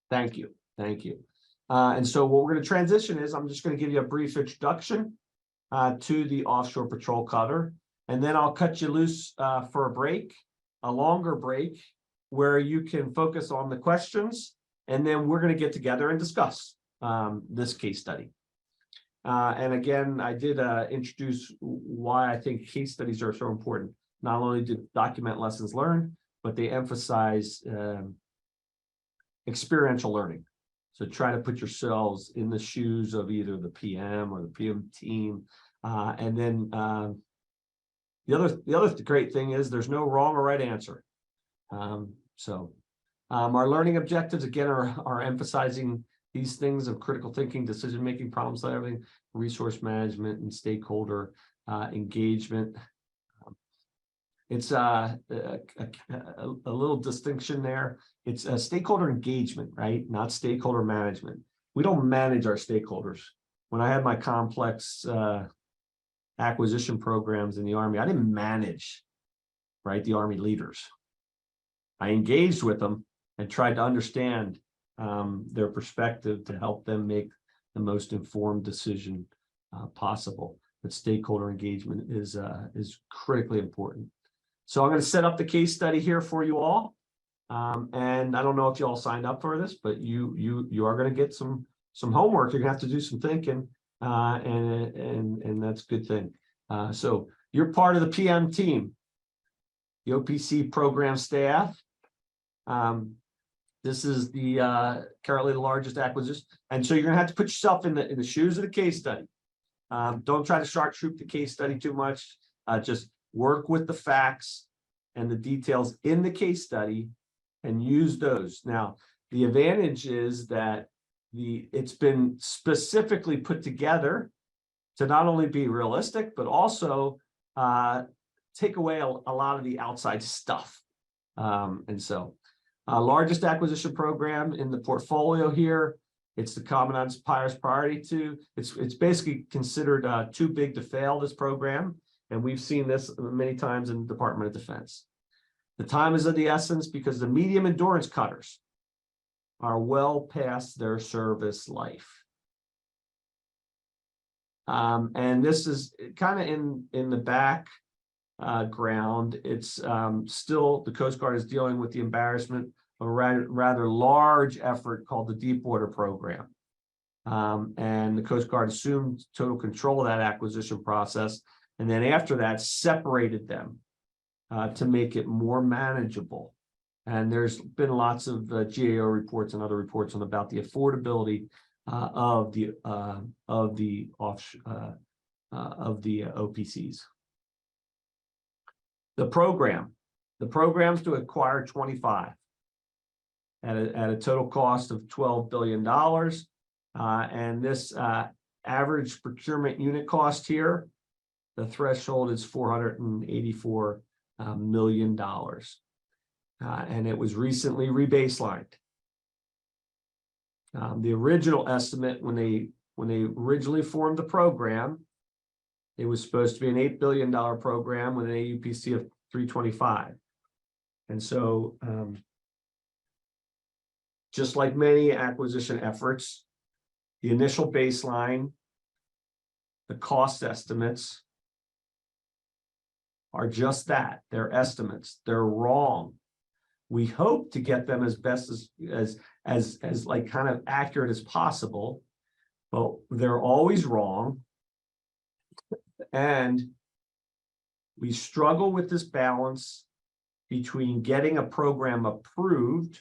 Thank you, thank you. And so what we're going to transition is I'm just going to give you a brief introduction to the Offshore Patrol Cutter, and then I'll cut you loose for a break, a longer break, where you can focus on the questions, and then we're going to get together and discuss this case study. And again, I did introduce why I think case studies are so important. Not only to document lessons learned, but they emphasize experiential learning. So try to put yourselves in the shoes of either the PM or the PM team. And then the other great thing is there's no wrong or right answer. Our learning objectives, again, are emphasizing these things of critical thinking, decision-making, problem solving, resource management, and stakeholder engagement. It's a little distinction there. It's a stakeholder engagement, right? Not stakeholder management. We don't manage our stakeholders. When I had my complex acquisition programs in the Army, I didn't manage, right, the Army leaders. I engaged with them and tried to understand their perspective to help them make the most informed decision possible. But stakeholder engagement is critically important. So I'm going to set up the case study here for you all. And I don't know if you all signed up for this, but you are going to get some homework. You're going to have to do some thinking, and that's a good thing. So you're part of the PM team, the OPC program staff. This is the currently the largest acquisition, and so you're going to have to put yourself in the shoes of the case study. Don't try to shark shoot the case study too much. Just work with the facts and the details in the case study and use those. Now, the advantage is that it's been specifically put together to not only be realistic, but also take away a lot of the outside stuff. And so largest acquisition program in the portfolio here. It's the Commandant's highest priority to. It's basically considered too big to fail, this program. And we've seen this many times in the Department of Defense. The time is of the essence because the medium endurance cutters are well past their service life. And this is kind of in the background. It's still, the Coast Guard is dealing with the embarrassment of a rather large effort called the Deepwater Program. And the Coast Guard assumed total control of that acquisition process. And then after that, separated them to make it more manageable. And there's been lots of GAO reports and other reports on about the affordability of the OPCs. The program's to acquire 25 at a total cost of $12 billion. And this average procurement unit cost here, the threshold is $484 million. And it was recently rebaselined. The original estimate, when they originally formed the program, it was supposed to be an $8 billion program with an AUPC of 325. And so, just like many acquisition efforts, the initial baseline, the cost estimates are just that. They're estimates. They're wrong. We hope to get them as best as like kind of accurate as possible, but they're always wrong. And we struggle with this balance between getting a program approved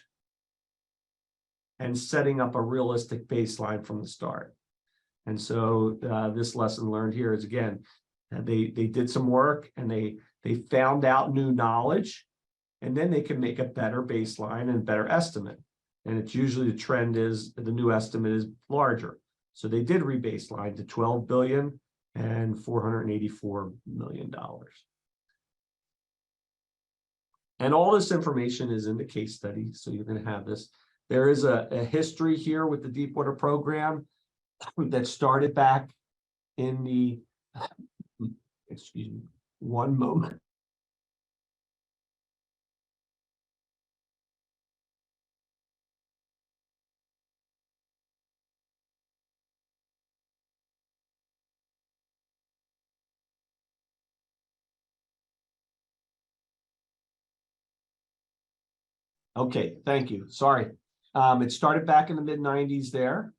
and setting up a realistic baseline from the start. And so this lesson learned here is, again, they did some work and they found out new knowledge, and then they can make a better baseline and better estimate. And it's usually the trend is the new estimate is larger. So they did rebaseline to $12 billion and $484 million. And all this information is in the case study, so you're going to have this. There is a history here with the Deepwater program that started back in the, excuse me, one moment. Okay, thank you. Sorry. It started back in the mid-90s there.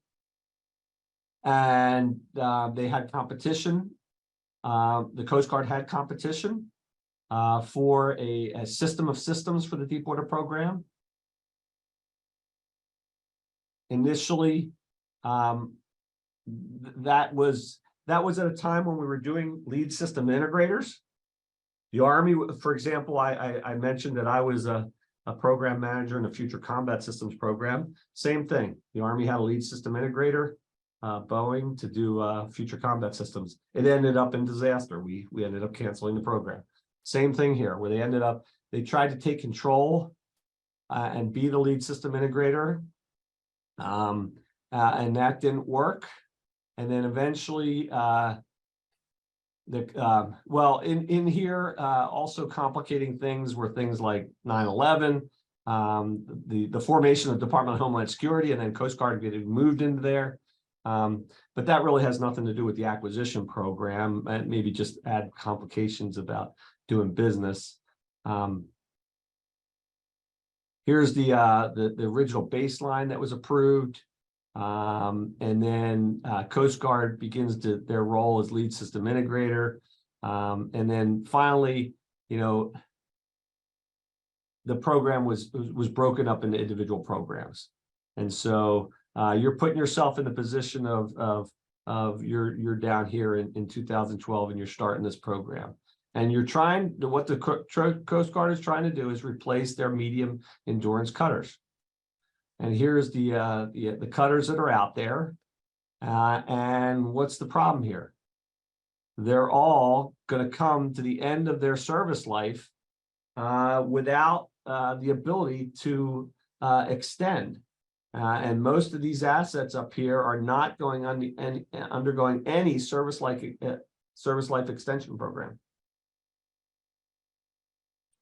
And they had competition. The Coast Guard had competition for a system of systems for the Deepwater program. Initially, that was at a time when we were doing lead system integrators. The Army, for example, I mentioned that I was a program manager in the Future Combat Systems program. Same thing. The Army had a lead system integrator, Boeing, to do Future Combat Systems. It ended up in disaster. We ended up canceling the program. Same thing here, where they ended up, they tried to take control and be the lead system integrator. And that didn't work. And then eventually, in here, also complicating things were things like 9/11, the formation of the Department of Homeland Security, and then Coast Guard getting moved into there. But that really has nothing to do with the acquisition program, and maybe just add complications about doing business. Here's the original baseline that was approved. And then Coast Guard begins their role as lead system integrator. And then finally, the program was broken up into individual programs. And so you're putting yourself in the position of you're down here in 2012 and you're starting this program. And you're what the Coast Guard is trying to do is replace their medium endurance cutters. And here's the cutters that are out there. And what's the problem here? They're all going to come to the end of their service life without the ability to extend. And most of these assets up here are not undergoing any service life extension program.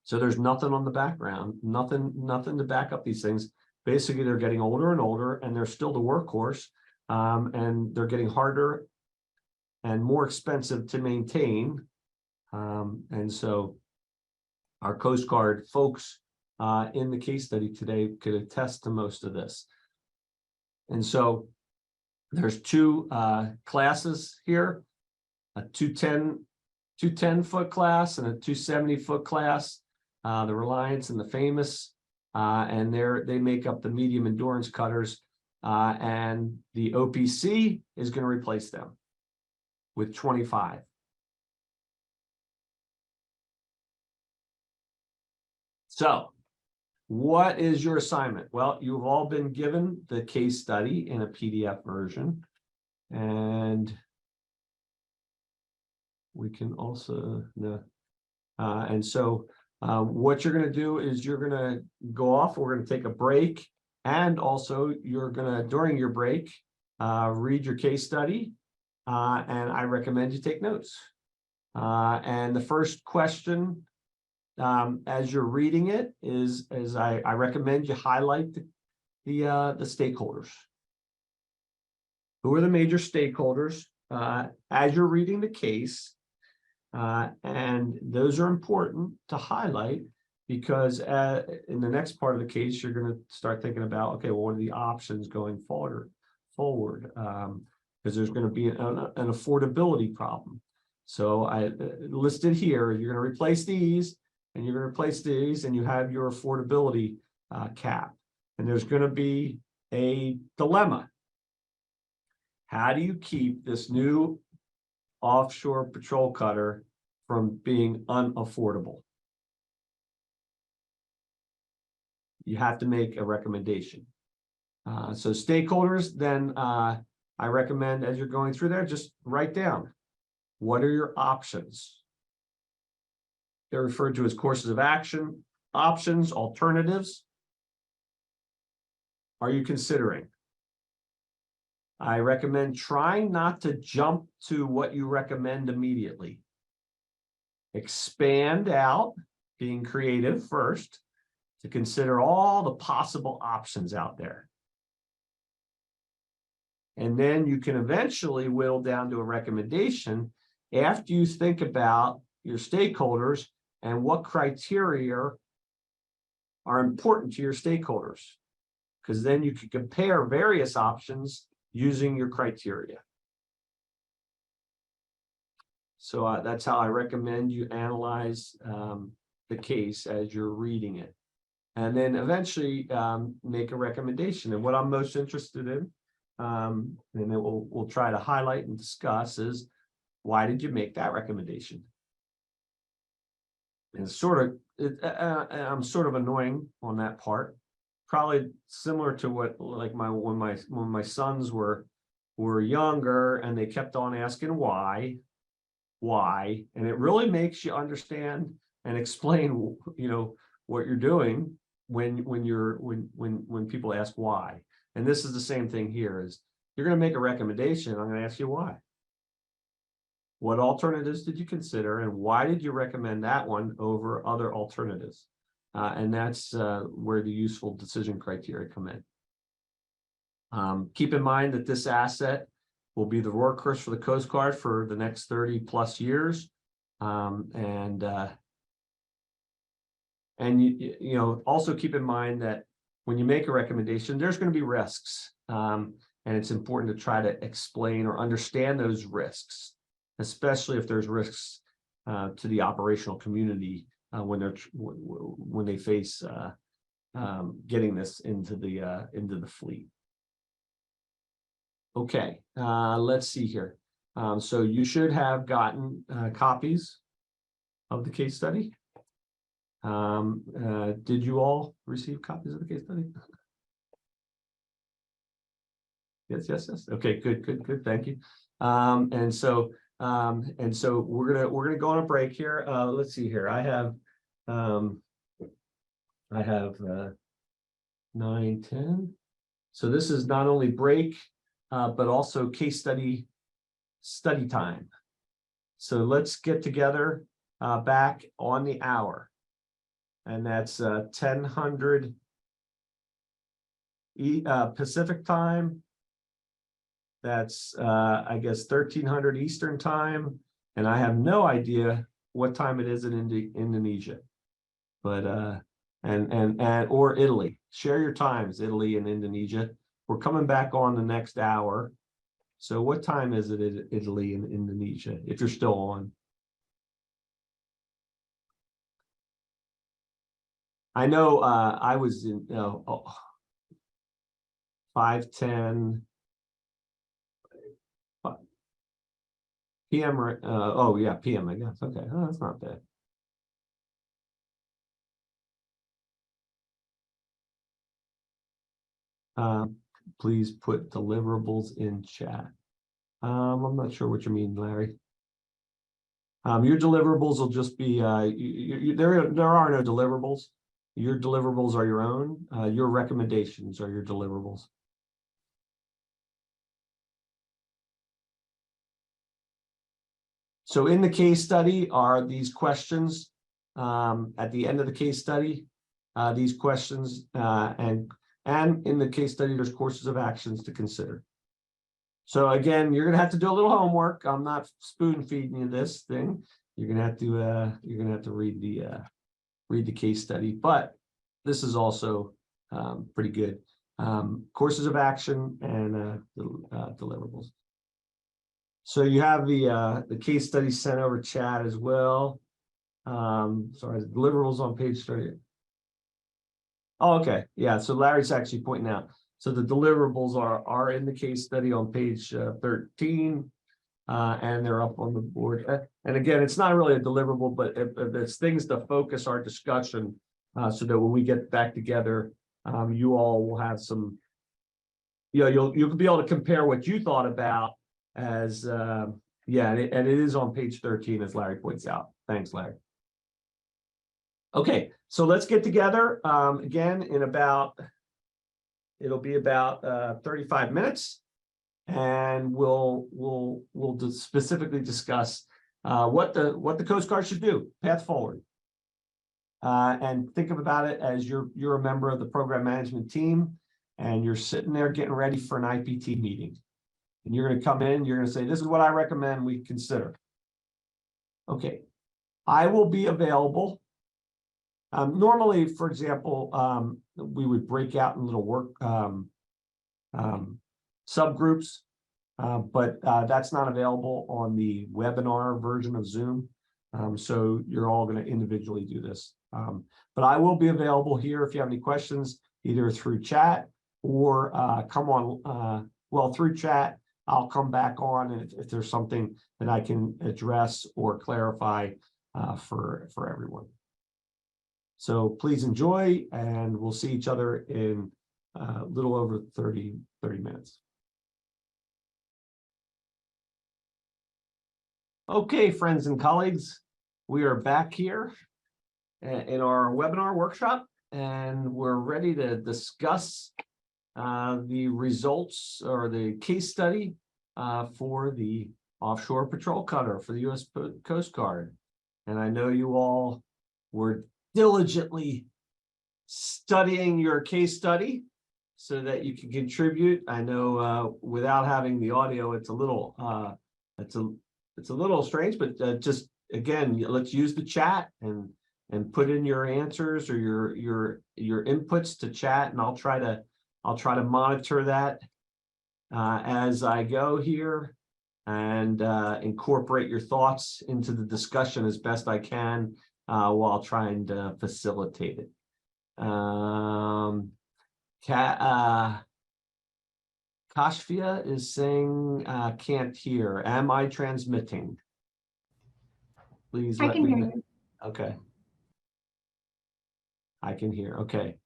So there's nothing on the background, nothing to back up these things. Basically, they're getting older and older, and they're still the workhorse, and they're getting harder and more expensive to maintain. And so our Coast Guard folks in the case study today could attest to most of this. And so there's two classes here, a 210-foot class and a 270-foot class, the Reliance and the Famous. And they make up the medium endurance cutters, and the OPC is going to replace them with 25. So what is your assignment? Well, you've all been given the case study in a PDF version, and we can also and so what you're going to do is you're going to go off. We're going to take a break, and also you're going to, during your break, read your case study, and I recommend you take notes. And the first question, as you're reading it, is I recommend you highlight the stakeholders. Who are the major stakeholders as you're reading the case? And those are important to highlight, because in the next part of the case, you're going to start thinking about, okay, well, what are the options going forward? Because there's going to be an affordability problem. So I listed here, you're going to replace these, and you're going to replace these, and you have your affordability cap. And there's going to be a dilemma. How do you keep this new offshore patrol cutter from being unaffordable? You have to make a recommendation. So stakeholders, then I recommend, as you're going through there, just write down, what are your options? They're referred to as courses of action, options, alternatives. Are you considering? I recommend trying not to jump to what you recommend immediately. Expand out, being creative first, to consider all the possible options out there. And then you can eventually whittle down to a recommendation after you think about your stakeholders and what criteria are important to your stakeholders. Because then you can compare various options using your criteria. So that's how I recommend you analyze the case as you're reading it. And then eventually make a recommendation. And what I'm most interested in, and then we'll try to highlight and discuss, is why did you make that recommendation? And I'm sort of annoying on that part. Probably similar to what, like, when my sons were younger, and they kept on asking why, and it really makes you understand and explain, what you're doing when people ask why. And this is the same thing here, is you're going to make a recommendation. I'm going to ask you why. What alternatives did you consider, and why did you recommend that one over other alternatives? And that's where the useful decision criteria come in. Keep in mind that this asset will be the workhorse for the Coast Guard for the next 30 plus years. And also keep in mind that when you make a recommendation, there's going to be risks. And it's important to try to explain or understand those risks, especially if there's risks to the operational community when they face getting this into the fleet. Okay, let's see here. So you should have gotten copies of the case study. Did you all receive copies of the case study? Yes. Okay, good. Thank you. And so we're gonna go on a break here. Let's see here. I have 9:10. So this is not only break, but also case study time. So let's get together back on the hour, and that's 10:00 Pacific time. That's I guess 1300 Eastern time, and I have no idea what time it is in Indonesia, but or Italy. Share your times, Italy and Indonesia. We're coming back on the next hour. So what time is it in Italy and Indonesia, if you're still on? I know I was in 5:10 p.m. Oh yeah, p.m. I guess. Okay, oh, that's not bad. Please put deliverables in chat. I'm not sure what you mean, Larry. Your deliverables will just be there are no deliverables. Your deliverables are your own. Your recommendations are your deliverables. So in the case study are these questions at the end of the case study, these questions and in the case study, there's courses of actions to consider. So again, you're going to have to do a little homework. I'm not spoon feeding you this thing. You're going to have to read the case study, but this is also pretty good. Courses of action and deliverables. So you have the case study sent over chat as well. Sorry, deliverables on page 30. Oh, okay. Yeah, so Larry's actually pointing out. So the deliverables are in the case study on page 13, and they're up on the board. And again, it's not really a deliverable, but it's things to focus our discussion so that when we get back together, you all will have some, you'll be able to compare what you thought about as, and it is on page 13, as Larry points out. Thanks, Larry. Okay, so let's get together again in it'll be about 35 minutes, and we'll specifically discuss what the Coast Guard should do, path forward, and think about it as you're a member of the program management team, and you're sitting there getting ready for an IPT meeting, and you're going to come in, you're going to say, this is what I recommend we consider. Okay, I will be available. Normally, for example, we would break out in little work subgroups, but that's not available on the webinar version of Zoom. So you're all going to individually do this. But I will be available here if you have any questions, either through chat or come on, through chat. I'll come back on if there's something that I can address or clarify for everyone. So please enjoy, and we'll see each other in a little over 30 minutes. Okay, friends and colleagues, we are back here in our webinar workshop, and we're ready to discuss the results or the case study for the Offshore Patrol Cutter for the U.S. Coast Guard. And I know you all were diligently studying your case study so that you can contribute. I know without having the audio, it's a little strange, but just again, let's use the chat and put in your answers or your inputs to chat, and I'll try to monitor that as I go here and incorporate your thoughts into the discussion as best I can while trying to facilitate it. Kashfia is saying can't hear. Am I transmitting? Please let me know. Okay. I can hear. Okay.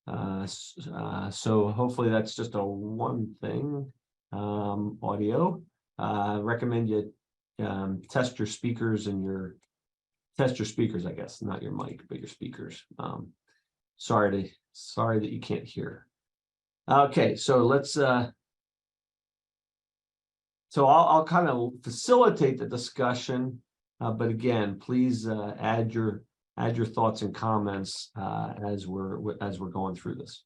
So hopefully that's just a one thing. Audio. Recommend you test your speakers and test your speakers, I guess, not your mic, but your speakers. Sorry that you can't hear. Okay, so let's so I'll kind of facilitate the discussion, but again, please add your thoughts and comments as we're going through this.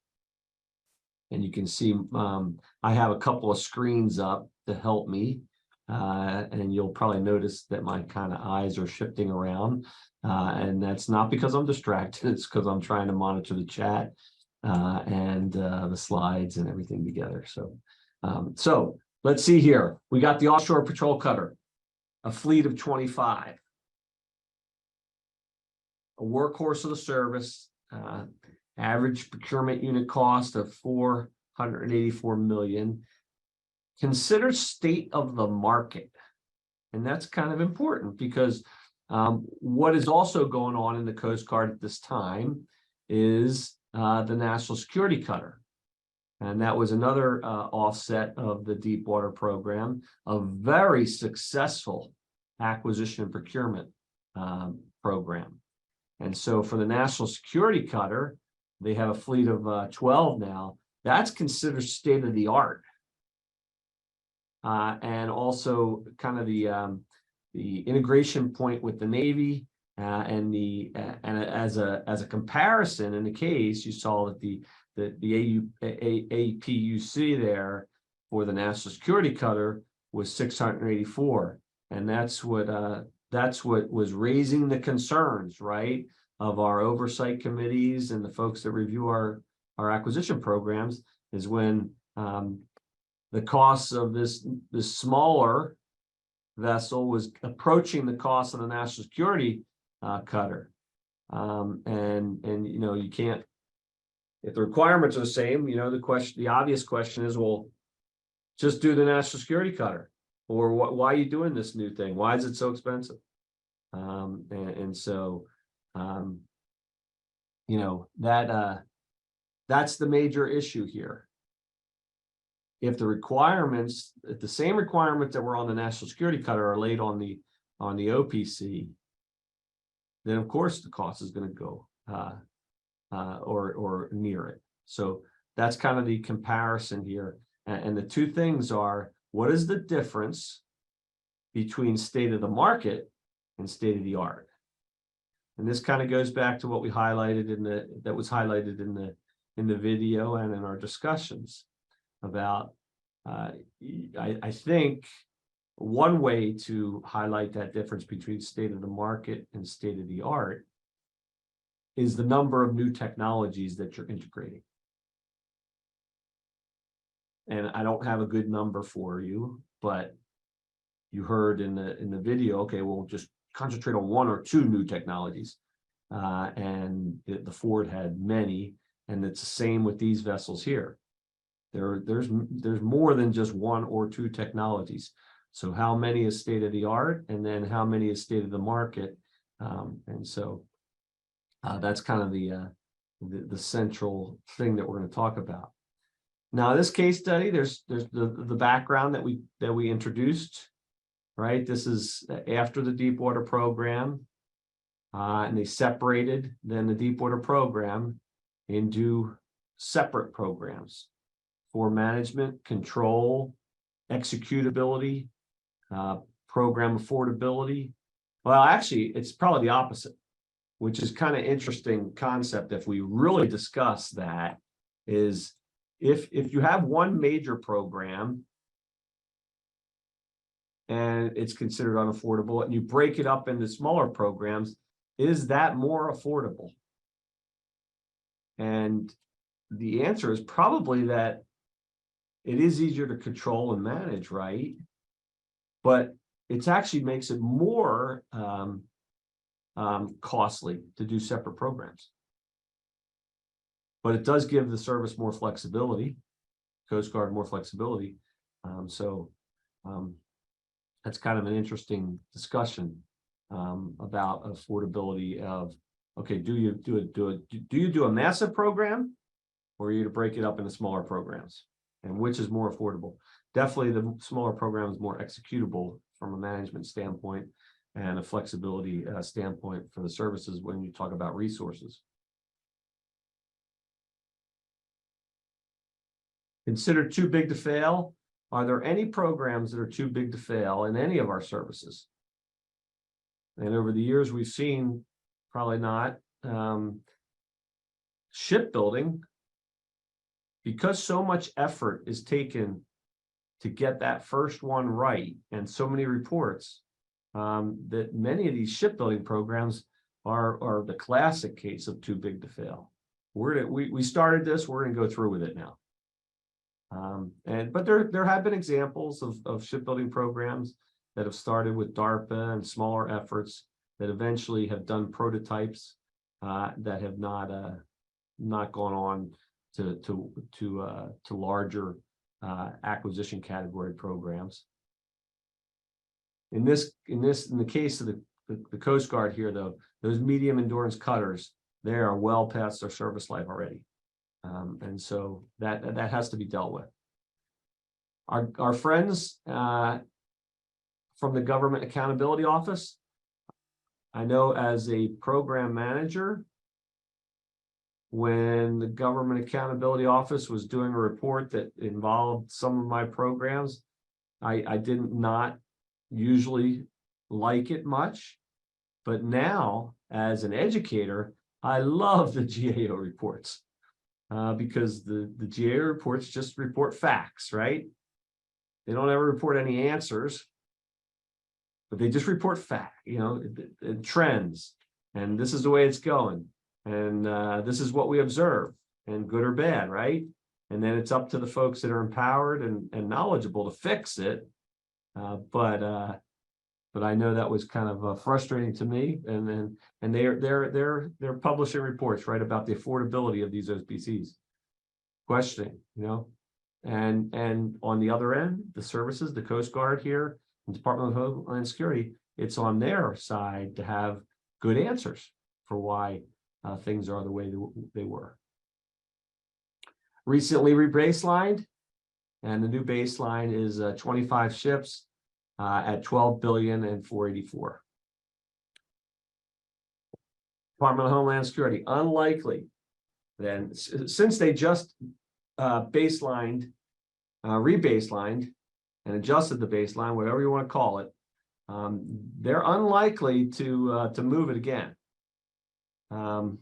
And you can see I have a couple of screens up to help me, and you'll probably notice that my kind of eyes are shifting around, and that's not because I'm distracted. It's because I'm trying to monitor the chat and the slides and everything together. So let's see here. We got the Offshore Patrol Cutter, a fleet of 25, a workhorse of the service. Average procurement unit cost of $484 million. Consider state of the market. And that's kind of important because what is also going on in the Coast Guard at this time is the National Security Cutter. And that was another offset of the Deepwater program, a very successful acquisition and procurement program. And so for the National Security Cutter, they have a fleet of 12 now. That's considered state of the art. And also kind of the integration point with the Navy and as a comparison in the case, you saw that the APUC there for the National Security Cutter was 684, and that's what was raising the concerns, right, of our oversight committees and the folks that review our acquisition programs, is when the costs of this smaller vessel was approaching the cost of the National Security Cutter, and you know, you can't, if the requirements are the same, you know, the obvious question is, well, just do the National Security Cutter, or why are you doing this new thing? Why is it so expensive? So you know, that's the major issue here. If the same requirements that were on the National Security Cutter are laid on the OPC, then of course the cost is going to go or near it. So that's kind of the comparison here. And the two things are, what is the difference between state of the market and state of the art? And this kind of goes back to what we highlighted that was highlighted in the video and in our discussions about, I think one way to highlight that difference between state of the market and state of the art is the number of new technologies that you're integrating. And I don't have a good number for you, but you heard in the video, okay, we'll just concentrate on one or two new technologies. And the Ford had many, and it's the same with these vessels here. There's more than just one or two technologies. So how many is state of the art, and then how many is state of the market? And so that's kind of the central thing that we're going to talk about. Now, this case study, there's the background that we introduced, right? This is after the Deepwater program. and they separated then the Deepwater program into separate programs for management, control, executability, program affordability. Well, actually, it's probably the opposite, which is kind of interesting concept. If we really discuss that, is if you have one major program and it's considered unaffordable, and you break it up into smaller programs, is that more affordable? And the answer is probably that it is easier to control and manage, right? But it actually makes it more costly to do separate programs. But it does give the service more flexibility, Coast Guard more flexibility. That's kind of an interesting discussion about affordability of, okay, do you do a massive program, or are you to break it up into smaller programs? And which is more affordable? Definitely the smaller program is more executable from a management standpoint and a flexibility standpoint for the services when you talk about resources. Considered too big to fail. Are there any programs that are too big to fail in any of our services? And over the years, we've seen probably not. Shipbuilding, because so much effort is taken to get that first one right, and so many reports, that many of these shipbuilding programs are the classic case of too big to fail. We started this, we're going to go through with it now. But there have been examples of shipbuilding programs that have started with DARPA and smaller efforts that eventually have done prototypes that have not gone on to larger acquisition category programs. In the case of the Coast Guard here, though, those medium endurance cutters, they are well past their service life already. And so that has to be dealt with. Our friends from the Government Accountability Office, I know as a program manager, when the Government Accountability Office was doing a report that involved some of my programs, I did not usually like it much. But now, as an educator, I love the GAO reports. Because the GAO reports just report facts, right? They don't ever report any answers, but they just report fact, and trends, and this is the way it's going, and this is what we observe, and good or bad, right? And then it's up to the folks that are empowered and knowledgeable to fix it. But I know that was kind of frustrating to me, and they're publishing reports, right, about the affordability of these OPCs. Questioning, and on the other end, the services, the Coast Guard here, and Department of Homeland Security, it's on their side to have good answers for why things are the way they were. Recently rebaselined, and the new baseline is 25 ships at 12 billion and 484. Department of Homeland Security, unlikely then, since they just rebaselined and adjusted the baseline, whatever you want to call it, they're unlikely to move it again. And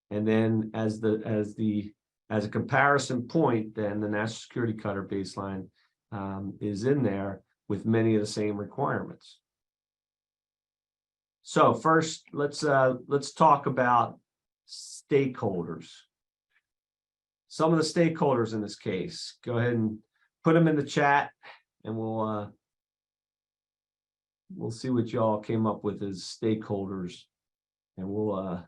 then as a comparison point, then the National Security Cutter baseline is in there with many of the same requirements. So first, let's talk about stakeholders. Some of the stakeholders in this case, go ahead and put them in the chat, and we'll see what y'all came up with as stakeholders, and we'll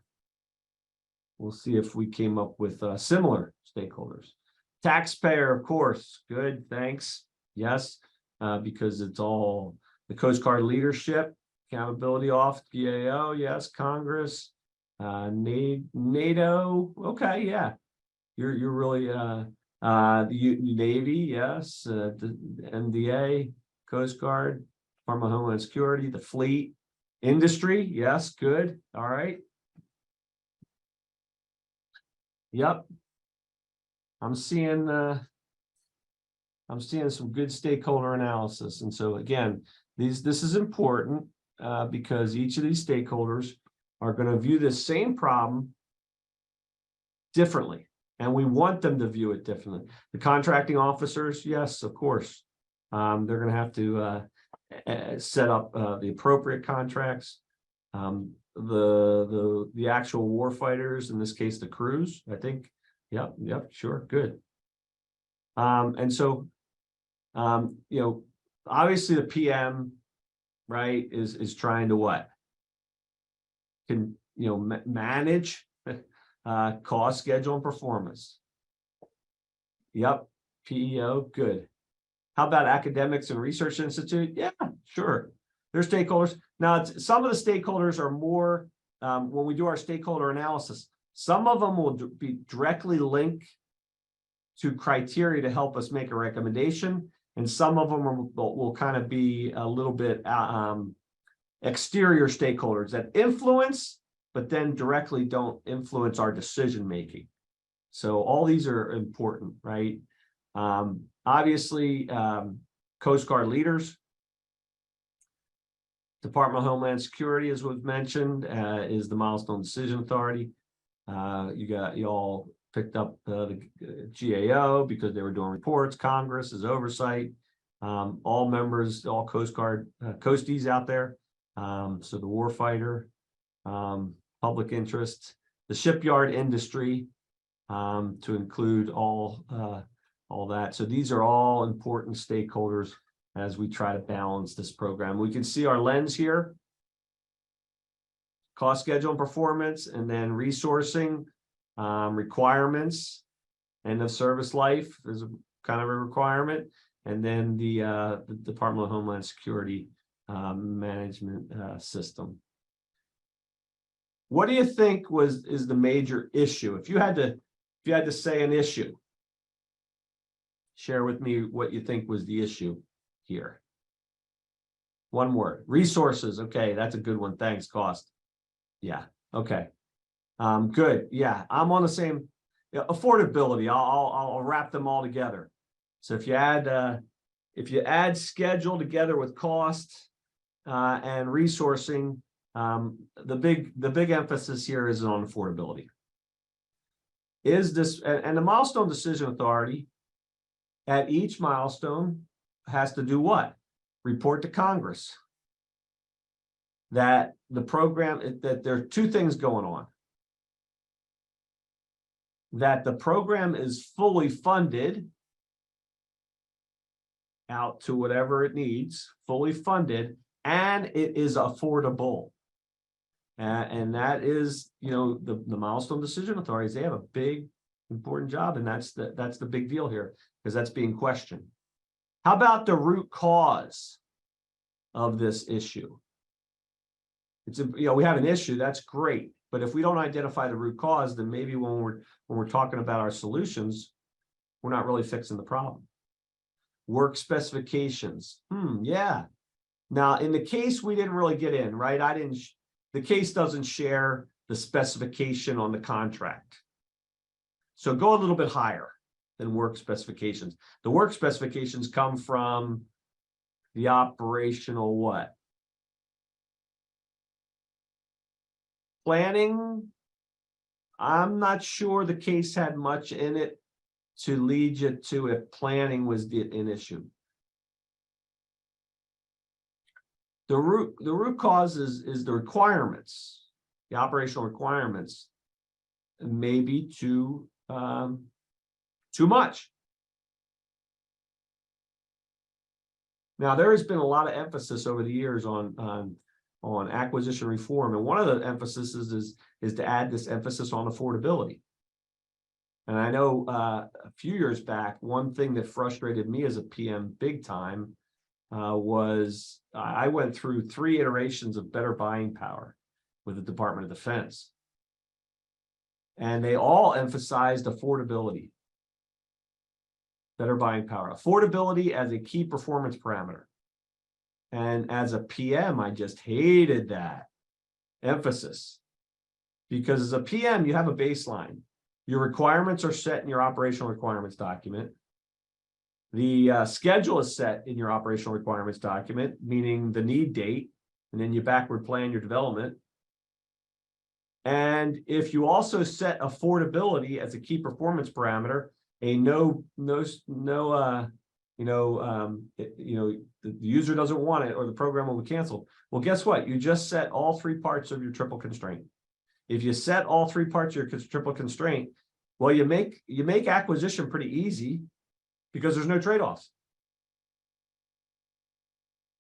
see if we came up with similar stakeholders. Taxpayer, of course, good, thanks, yes, because it's all the Coast Guard leadership, Accountability Office, GAO, yes, Congress, NATO, okay, yeah. You're really the Navy, yes, the MDA, Coast Guard, Department of Homeland Security, the fleet, Industry, yes, good. All right. Yep. I'm seeing some good stakeholder analysis. And so again, this is important because each of these stakeholders are going to view this same problem differently. And we want them to view it differently. The contracting officers, yes, of course. They're going to have to set up the appropriate contracts. The actual war fighters, in this case, the crews, I think. Yep, sure, good. And so, you know, obviously the PM, right, is trying to what? Can, you know, manage cost, schedule, and performance. Yep, PEO, good. How about academics and research institute? Yeah, sure. They're stakeholders. Now, some of the stakeholders are more, when we do our stakeholder analysis, some of them will be directly linked to criteria to help us make a recommendation. And some of them will kind of be a little bit exterior stakeholders that influence, but then directly don't influence our decision-making. So all these are important, right? Obviously, Coast Guard leaders, Department of Homeland Security, as was mentioned, is the Milestone Decision Authority. You all picked up the GAO because they were doing reports. Congress is oversight. All members, all Coast Guard coasties out there. So the warfighter, public interest, the shipyard industry, to include all that. So these are all important stakeholders as we try to balance this program. We can see our lens here: cost, schedule, and performance, and then resourcing, requirements, end of service life is kind of a requirement, and then the Department of Homeland Security management system. What do you think is the major issue? If you had to say an issue, share with me what you think was the issue here. One word: resources. Okay, that's a good one. Thanks. Cost. Yeah. Okay. Good. Yeah, I'm on the same. Affordability. I'll wrap them all together. So if you add schedule together with cost and resourcing, the big emphasis here is on affordability. Is this, and the Milestone Decision Authority at each milestone has to do what? Report to Congress that the program, that there are two things going on: that the program is fully funded out to whatever it needs, fully funded, and it is affordable. And that is, you know, the Milestone Decision Authorities, they have a big, important job, and that's the big deal here, because that's being questioned. How about the root cause of this issue? It's, you know, we have an issue, that's great, but if we don't identify the root cause, then maybe when we're talking about our solutions, we're not really fixing the problem. Work specifications. Yeah. Now, in the case, we didn't really get in, right? The case doesn't share the specification on the contract. So go a little bit higher than work specifications. The work specifications come from the operational what? Planning. I'm not sure the case had much in it to lead you to if planning was an issue. The root cause is the requirements, the operational requirements, maybe too much. Now, there has been a lot of emphasis over the years on acquisition reform, and one of the emphases is to add this emphasis on affordability. And I know a few years back, one thing that frustrated me as a PM big time was I went through 3 iterations of better buying power with the Department of Defense. And they all emphasized affordability, better buying power, affordability as a key performance parameter. And as a PM, I just hated that emphasis, because as a PM, you have a baseline. Your requirements are set in your operational requirements document. The schedule is set in your operational requirements document, meaning the need date, and then you backward plan your development. And if you also set affordability as a key performance parameter, a the user doesn't want it or the program will be canceled. Well, guess what? You just set all three parts of your triple constraint. If you set all three parts of your triple constraint, well, you make acquisition pretty easy because there's no trade-offs.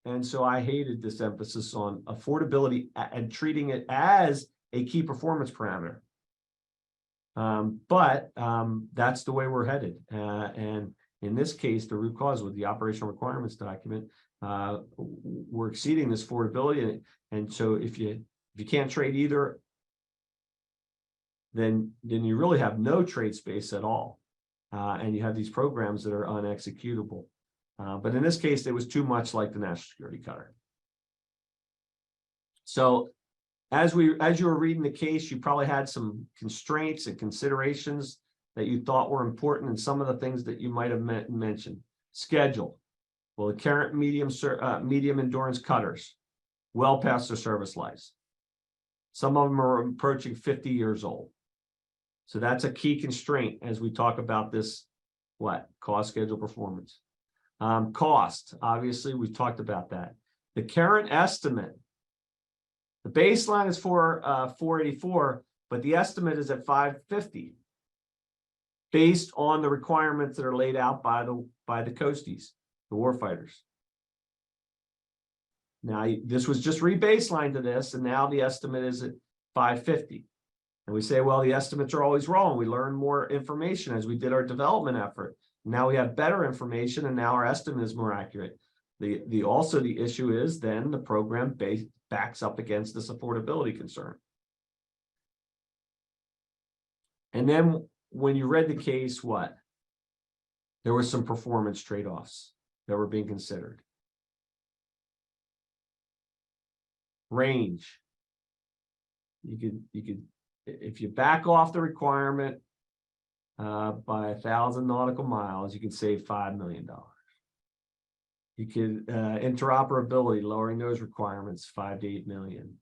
And so I hated this emphasis on affordability and treating it as a key performance parameter. But that's the way we're headed. And in this case, the root cause with the operational requirements document, we're exceeding this affordability. And so if you can't trade either, then you really have no trade space at all. And you have these programs that are unexecutable. But in this case, it was too much like the National Security Cutter. So as you were reading the case, you probably had some constraints and considerations that you thought were important, and some of the things that you might have mentioned. Schedule. Well, the current medium endurance cutters, well past their service lives. Some of them are approaching 50 years old. So that's a key constraint as we talk about this, cost, schedule, performance. Cost, obviously, we talked about that. The current estimate, the baseline is for 484, but the estimate is at 550, based on the requirements that are laid out by the coasties, the warfighters. Now, this was just re-baselined to this, and now the estimate is at 550. And we say, well, the estimates are always wrong. We learn more information as we did our development effort. Now we have better information, and now our estimate is more accurate. Also the issue is then the program backs up against this affordability concern. And then when you read the case, there were some performance trade-offs that were being considered. Range. You could if you back off the requirement by 1,000 nautical miles, you can save $5 million. You could interoperability, lowering those requirements, 5 to 8 million.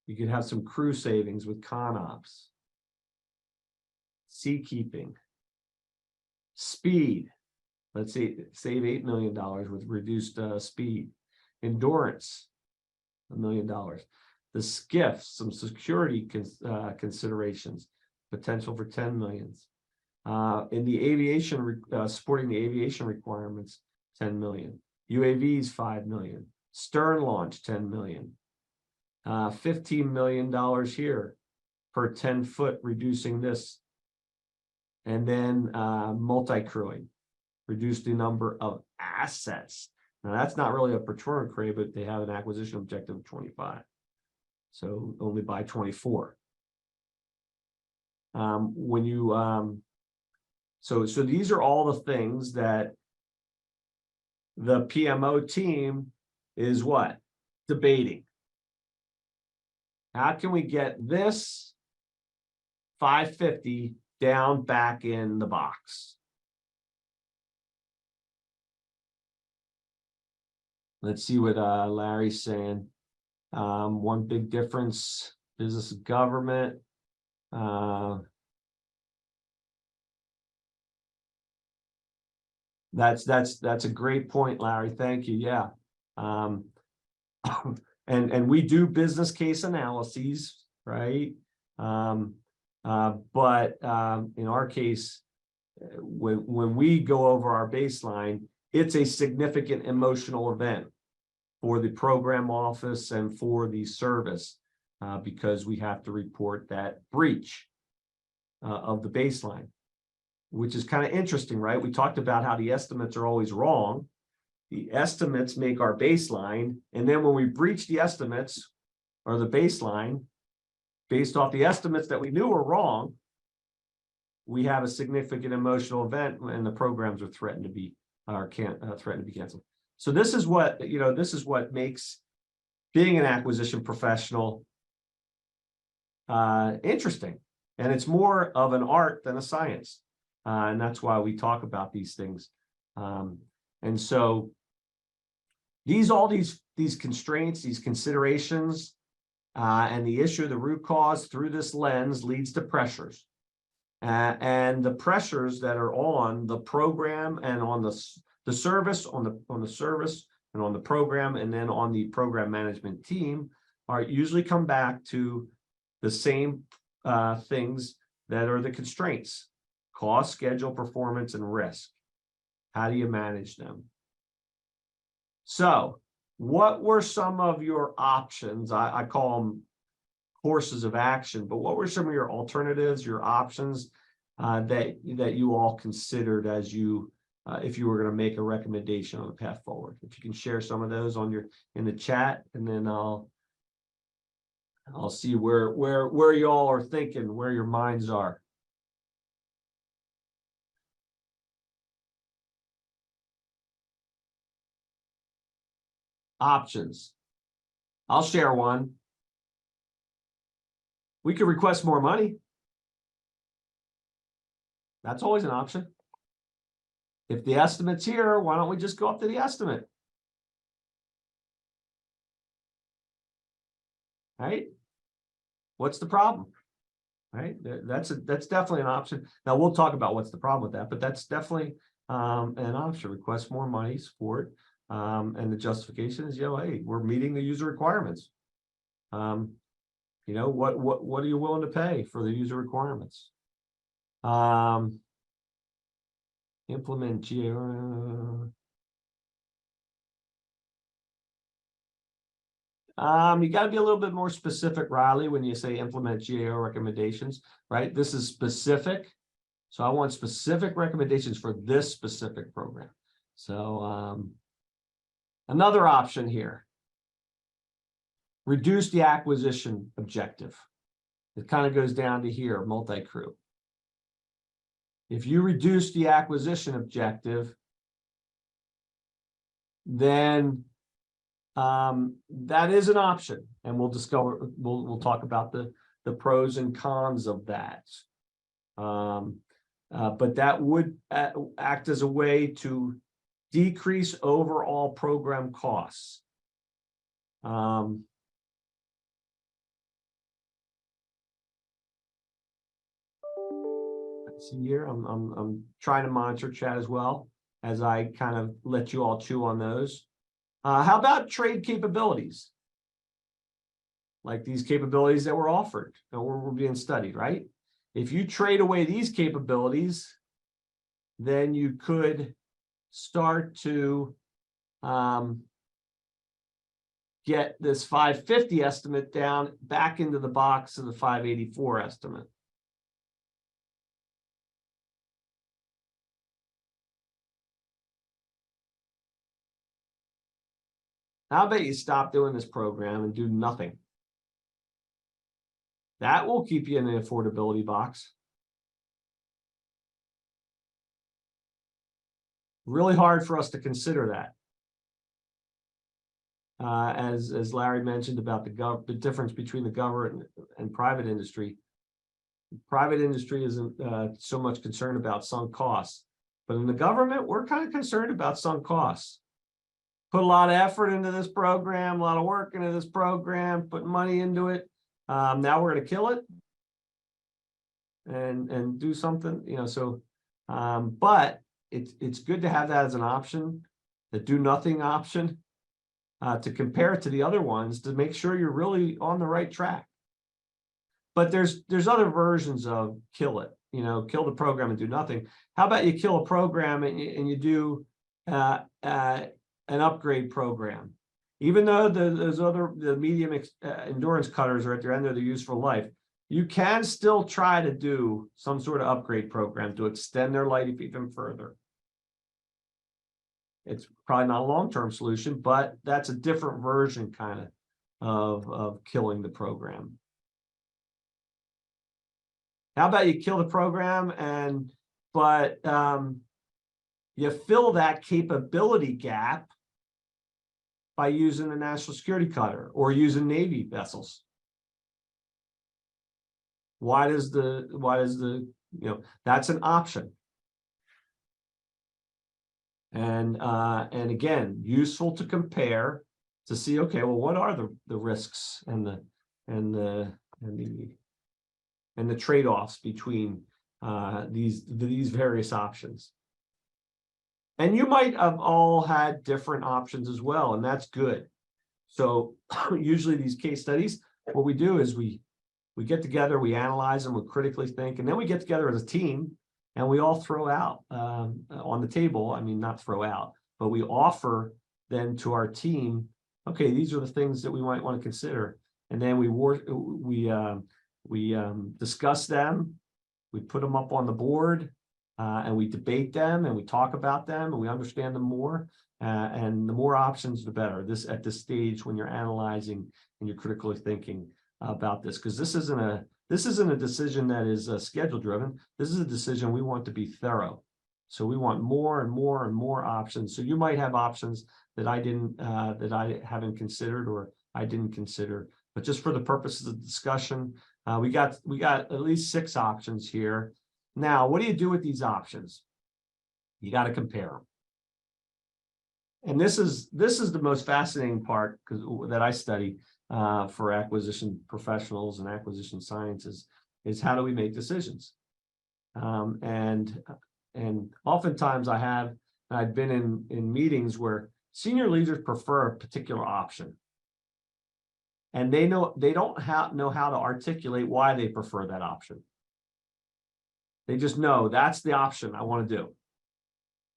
You could have some crew savings with ConOps. Seakeeping. Speed. Let's say save $8 million with reduced speed. Endurance, $1 million. The skiff, some security considerations, potential for 10 millions. In the aviation, supporting the aviation requirements, 10 million. UAVs, 5 million. Stern launch, 10 million. $15 million here per 10-foot, reducing this. And then multi-crewing, reduce the number of assets. Now, that's not really a procurement crane, but they have an acquisition objective of 25. So only by 24. When you so these are all the things that the PMO team is debating. How can we get this 550 down back in the box? Let's see what Larry's saying. One big difference, business and government. That's a great point, Larry. Thank you. Yeah. And we do business case analyses, right? But in our case, when we go over our baseline, it's a significant emotional event for the program office and for the service, because we have to report that breach of the baseline, which is kind of interesting, right? We talked about how the estimates are always wrong. The estimates make our baseline, and then when we breach the estimates or the baseline, based off the estimates that we knew were wrong, we have a significant emotional event, and the programs are threatened to be threatened to be canceled. So this is what, this is what makes being an acquisition professional interesting. And it's more of an art than a science. And that's why we talk about these things. And so all these constraints, these considerations, and the issue, the root cause through this lens leads to pressures. And the pressures that are on the program and on the service, on the service and on the program, and then on the program management team are usually come back to the same things that are the constraints: cost, schedule, performance, and risk. How do you manage them? So what were some of your options? I call them courses of action, but what were some of your alternatives, your options that you all considered as you if you were going to make a recommendation on the path forward? If you can share some of those in the chat, and then I'll see where you all are thinking, where your minds are. Options. I'll share one. We could request more money. That's always an option. If the estimate's here, why don't we just go up to the estimate? Right? What's the problem? Right? That's definitely an option. Now we'll talk about what's the problem with that, but that's definitely an option. Request more money, support, and the justification is, hey, we're meeting the user requirements. What are you willing to pay for the user requirements? Implement GAO. You got to be a little bit more specific, Riley, when you say implement GAO recommendations, right? This is specific. So I want specific recommendations for this specific program. So another option here, reduce the acquisition objective. It kind of goes down to here, multi-crew. If you reduce the acquisition objective, then that is an option, and we'll talk about the pros and cons of that. But that would act as a way to decrease overall program costs. See here, I'm trying to monitor chat as well as I kind of let you all chew on those. How about trade capabilities? Like these capabilities that were offered or were being studied, right? If you trade away these capabilities, then you could start to get this 550 estimate down back into the box of the 584 estimate. How about you stop doing this program and do nothing? That will keep you in the affordability box. Really hard for us to consider that. As Larry mentioned about the difference between the government and private industry. Private industry isn't so much concerned about sunk costs, but in the government, we're kind of concerned about sunk costs. Put a lot of effort into this program, a lot of work into this program, put money into it. Now we're going to kill it and do something, but it's good to have that as an option, the do nothing option, to compare it to the other ones to make sure you're really on the right track. But there's other versions of kill it, kill the program and do nothing. How about you kill a program and you do an upgrade program? Even though the medium endurance cutters are at their end of their useful life, you can still try to do some sort of upgrade program to extend their life even further. It's probably not a long-term solution, but that's a different version kind of killing the program. How about you kill the program but you fill that capability gap by using the National Security Cutter or using Navy vessels? Why does the, that's an option. And again, useful to compare to see, okay, well, what are the risks and the trade-offs between these various options. And you might have all had different options as well, and that's good. So usually these case studies, what we do is we get together, we analyze them, we critically think, and then we get together as a team and we all throw out on the table. I mean, not throw out, but we offer then to our team, okay, these are the things that we might want to consider. And then we discuss them, we put them up on the board, and we debate them and we talk about them and we understand them more. And the more options, the better. At this stage when you're analyzing and you're critically thinking about this, because this isn't a decision that is schedule driven. This is a decision we want to be thorough. So we want more and more and more options. So you might have options that I haven't considered or I didn't consider, but just for the purposes of discussion, we got at least 6 options here. Now, what do you do with these options? You got to compare them. And this is the most fascinating part that I study for acquisition professionals and acquisition sciences is how do we make decisions? And oftentimes I've been in meetings where senior leaders prefer a particular option. And they don't know how to articulate why they prefer that option. They just know that's the option I want to do.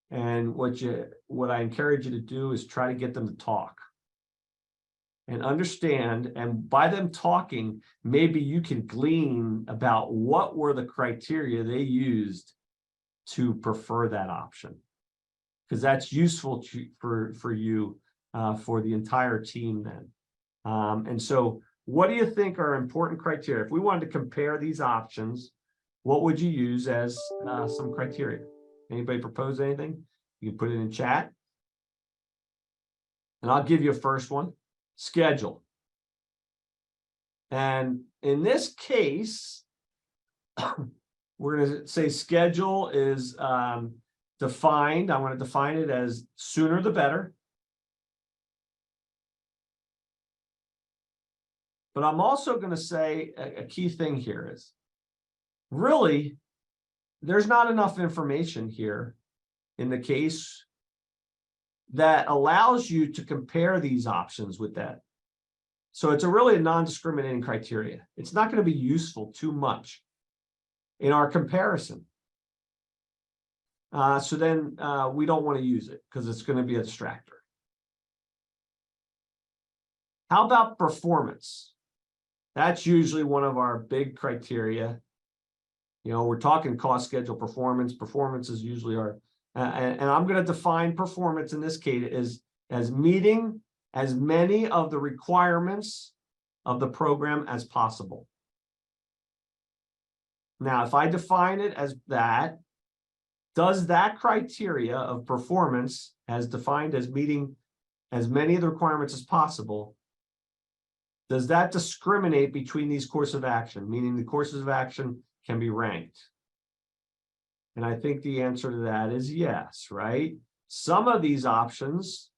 And what I encourage you to do is try to get them to talk and understand. And by them talking, maybe you can glean about what were the criteria they used to prefer that option, because that's useful for you, for the entire team then. And so what do you think are important criteria? If we wanted to compare these options, what would you use as some criteria? Anybody propose anything? You can put it in chat. And I'll give you a first one, schedule. And in this case, we're going to say schedule is defined. I want to define it as sooner the better. But I'm also going to say a key thing here is really, there's not enough information here in the case that allows you to compare these options with that. So it's really a non-discriminating criteria. It's not going to be useful too much in our comparison. So then we don't want to use it because it's going to be a distractor. How about performance? That's usually one of our big criteria. We're talking cost, schedule, performance. Performance is usually our, and I'm going to define performance in this case as meeting as many of the requirements of the program as possible. Now, if I define it as that, does that criteria of performance as defined as meeting as many of the requirements as possible, does that discriminate between these courses of action, meaning the courses of action can be ranked? And I think the answer to that is yes, right? Some of these options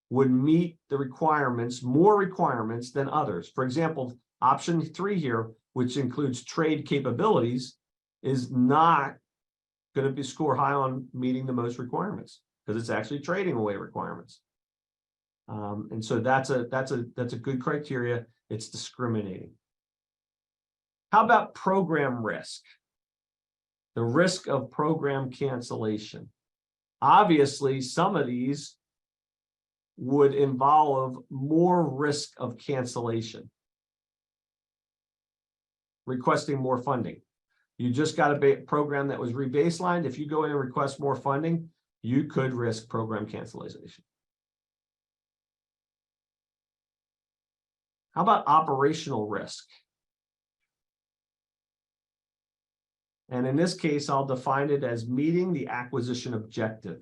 would meet the requirements, more requirements than others. For example, option 3 here, which includes trade capabilities, is not going to be score high on meeting the most requirements because it's actually trading away requirements. And so that's a good criteria. It's discriminating. How about program risk? The risk of program cancellation. Obviously, some of these would involve more risk of cancellation. Requesting more funding. You just got a program that was rebaselined. If you go in and request more funding, you could risk program cancellation. How about operational risk? And in this case, I'll define it as meeting the acquisition objective.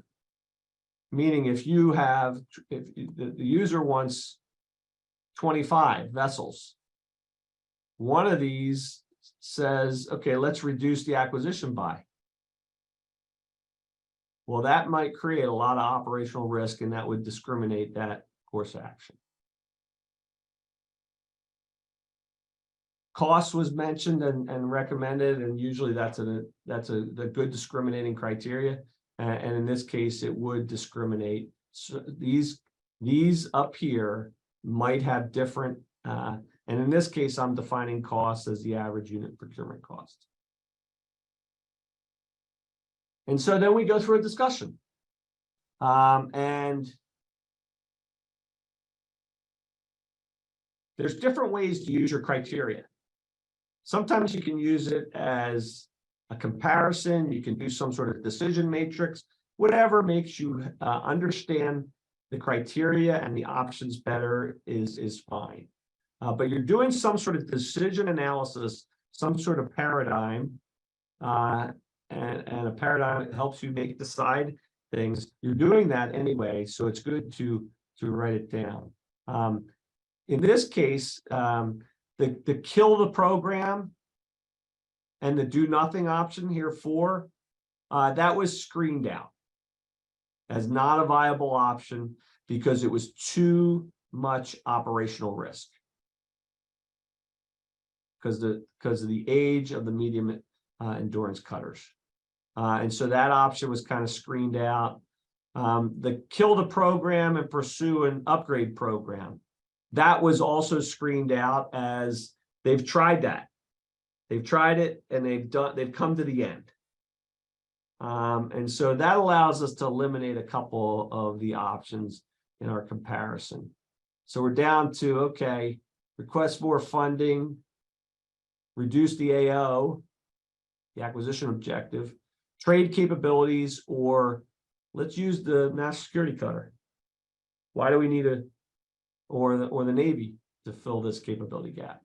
Meaning if the user wants 25 vessels, one of these says, okay, let's reduce the acquisition buy. Well, that might create a lot of operational risk, and that would discriminate that course action. Cost was mentioned and recommended, and usually that's a good discriminating criteria. And in this case, it would discriminate. So these up here might have different, and in this case, I'm defining cost as the average unit procurement cost. And so then we go through a discussion. And there's different ways to use your criteria. Sometimes you can use it as a comparison. You can do some sort of decision matrix, whatever makes you understand the criteria and the options better is fine. But you're doing some sort of decision analysis, some sort of paradigm, and a paradigm that helps you decide things. You're doing that anyway, so it's good to write it down. In this case, the kill the program and the do nothing option here 4, that was screened out as not a viable option because it was too much operational risk because of the age of the medium endurance cutters. And so that option was kind of screened out. The kill the program and pursue an upgrade program, that was also screened out as they've tried that. They've tried it and they've come to the end. And so that allows us to eliminate a couple of the options in our comparison. So we're down to, okay, request more funding, reduce the AO, the acquisition objective, trade capabilities, or let's use the national security cutter. Why do we need or the Navy to fill this capability gap?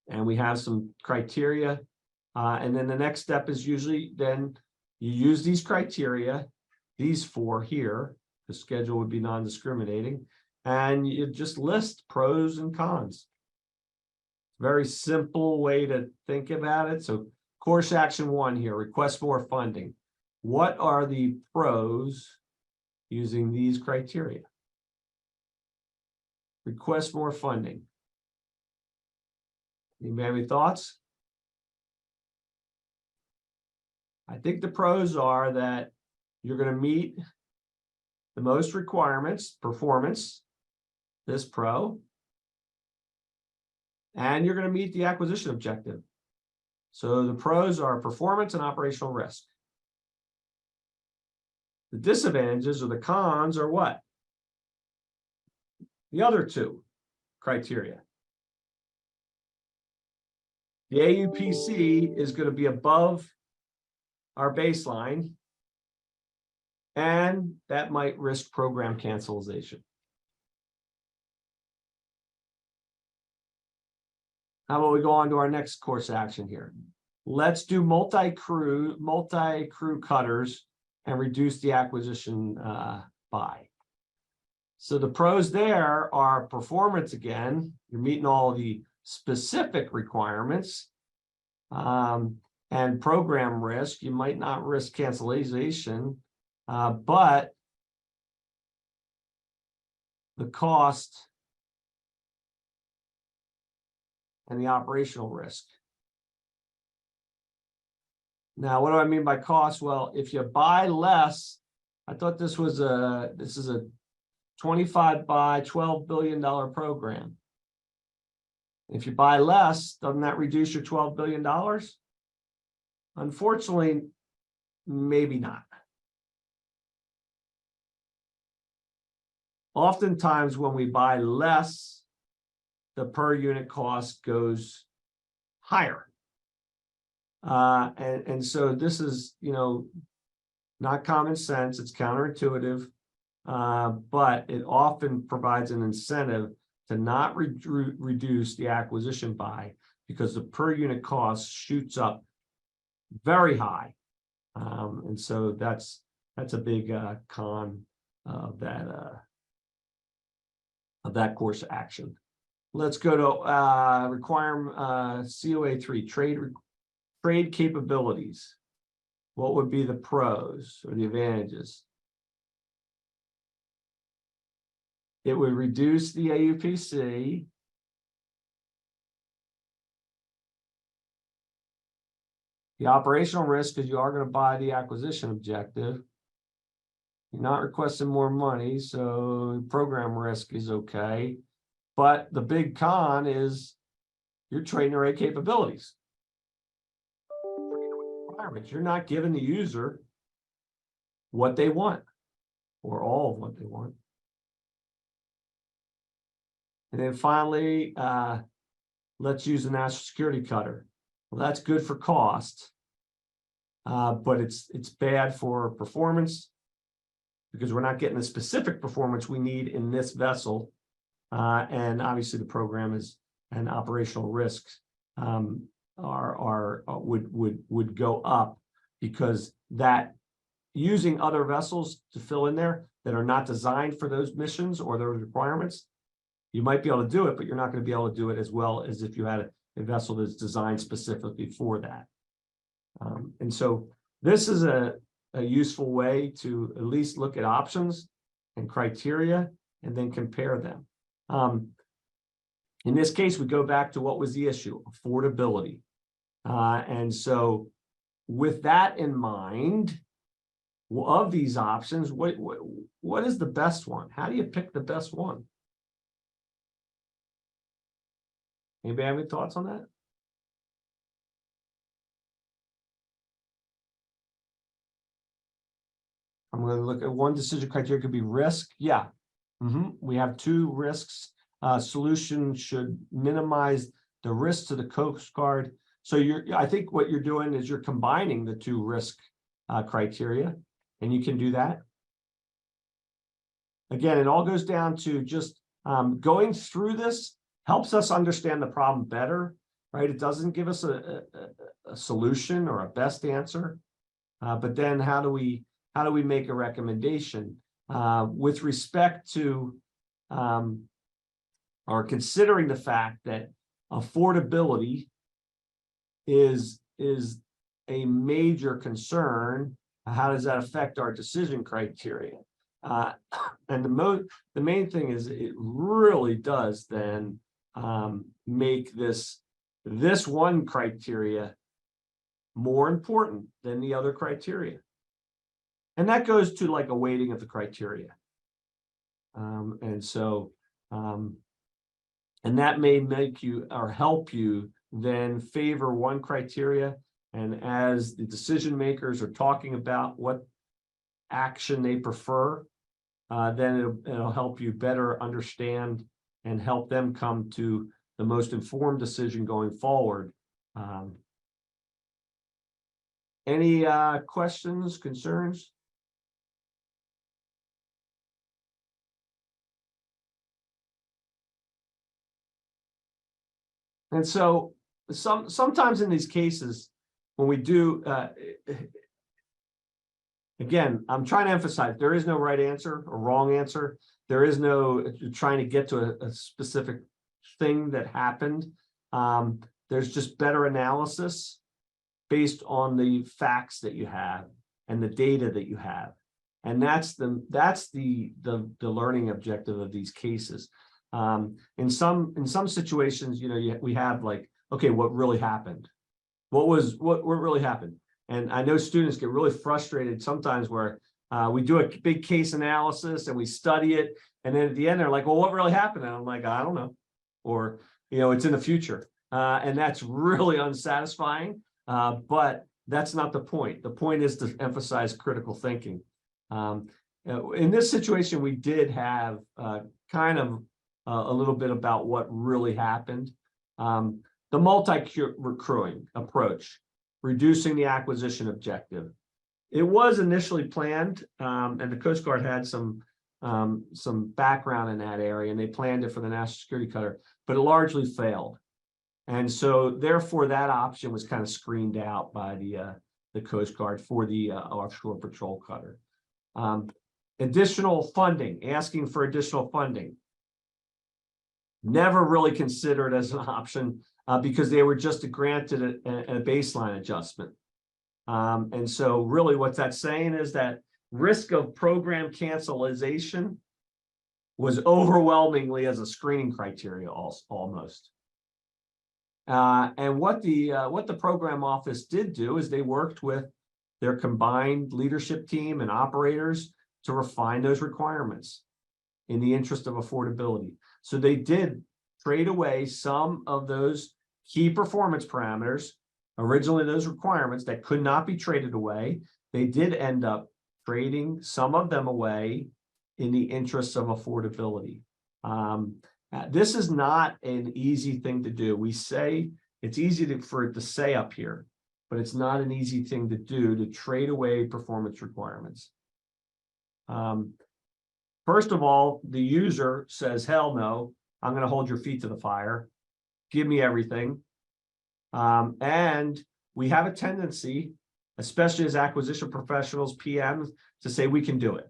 And we have some criteria. And then the next step is usually then you use these criteria, these 4 here, the schedule would be non-discriminating, and you just list pros and cons. Very simple way to think about it. So course action 1 here, request more funding. What are the pros using these criteria? Request more funding. Anybody have any thoughts? I think the pros are that you're going to meet the most requirements, performance, this pro, and you're going to meet the acquisition objective. So the pros are performance and operational risk. The disadvantages or the cons are what? The other 2 criteria. The AUPC is going to be above our baseline, and that might risk program cancellation. How about we go on to our next course action here? Let's do multi-crew cutters and reduce the acquisition buy. So the pros there are performance again. You're meeting all the specific requirements. And program risk, you might not risk cancellation, but the cost and the operational risk. Now, what do I mean by cost? Well, if you buy less, I thought this is a 25 by $12 billion program. If you buy less, doesn't that reduce your $12 billion? Unfortunately, maybe not. Oftentimes when we buy less, the per unit cost goes higher. And so this is, not common sense, it's counterintuitive, but it often provides an incentive to not reduce the acquisition buy because the per unit cost shoots up very high. And so that's That's a big con of that course of action. Let's go to requirement COA 3, trade capabilities. What would be the pros or the advantages? It would reduce the AUPC. The operational risk, because you are going to buy the acquisition objective. You're not requesting more money, so program risk is okay. But the big con is you're trading array capabilities. Requirements. You're not giving the user what they want, or all of what they want. And then finally, let's use the national security cutter. Well, that's good for cost, but it's bad for performance because we're not getting the specific performance we need in this vessel. And obviously the program is and operational risks would go up because that using other vessels to fill in there that are not designed for those missions or those requirements, you might be able to do it, but you're not going to be able to do it as well as if you had a vessel that's designed specifically for that. And so this is a useful way to at least look at options and criteria and then compare them. In this case, we go back to what was the issue, affordability. And so with that in mind, of these options, what is the best one? How do you pick the best one? Anybody have any thoughts on that? I'm going to look at one decision criteria could be risk. Yeah. We have two risks. Solution should minimize the risk to the Coast Guard. So I think what you're doing is you're combining the two risk criteria, and you can do that. Again, it all goes down to just going through this helps us understand the problem better, right? It doesn't give us a solution or a best answer, but then how do we make a recommendation with respect to or considering the fact that affordability is a major concern? How does that affect our decision criteria? And the main thing is it really does then make this one criteria more important than the other criteria. And that goes to like a weighting of the criteria. And that may make you or help you then favor one criteria. And as the decision makers are talking about what action they prefer, then it'll help you better understand and help them come to the most informed decision going forward. Any questions, concerns? And so sometimes in these cases, when we do, again, I'm trying to emphasize there is no right answer or wrong answer. There is no trying to get to a specific thing that happened. There's just better analysis based on the facts that you have and the data that you have. And that's the learning objective of these cases. In some situations, we have like, okay, what really happened? What really happened? And I know students get really frustrated sometimes where we do a big case analysis and we study it. And then at the end, they're like, well, what really happened? And I'm like, I don't know. Or, it's in the future. And that's really unsatisfying. But that's not the point. The point is to emphasize critical thinking. In this situation, we did have kind of a little bit about what really happened. The multi-recruiting approach, reducing the acquisition objective. It was initially planned, and the Coast Guard had some background in that area, and they planned it for the National Security Cutter, but it largely failed. And so therefore that option was kind of screened out by the Coast Guard for the Offshore Patrol Cutter. Additional funding, asking for additional funding. Never really considered as an option because they were just granted a baseline adjustment. And so really what that's saying is that risk of program cancellation was overwhelmingly as a screening criteria almost. And what the program office did do is they worked with their combined leadership team and operators to refine those requirements in the interest of affordability. So they did trade away some of those key performance parameters, originally those requirements that could not be traded away. They did end up trading some of them away in the interests of affordability. This is not an easy thing to do. We say it's easy for it to say up here, but it's not an easy thing to do, to trade away performance requirements. First of all, the user says, hell no, I'm going to hold your feet to the fire. Give me everything. And we have a tendency, especially as acquisition professionals, PMs, to say we can do it.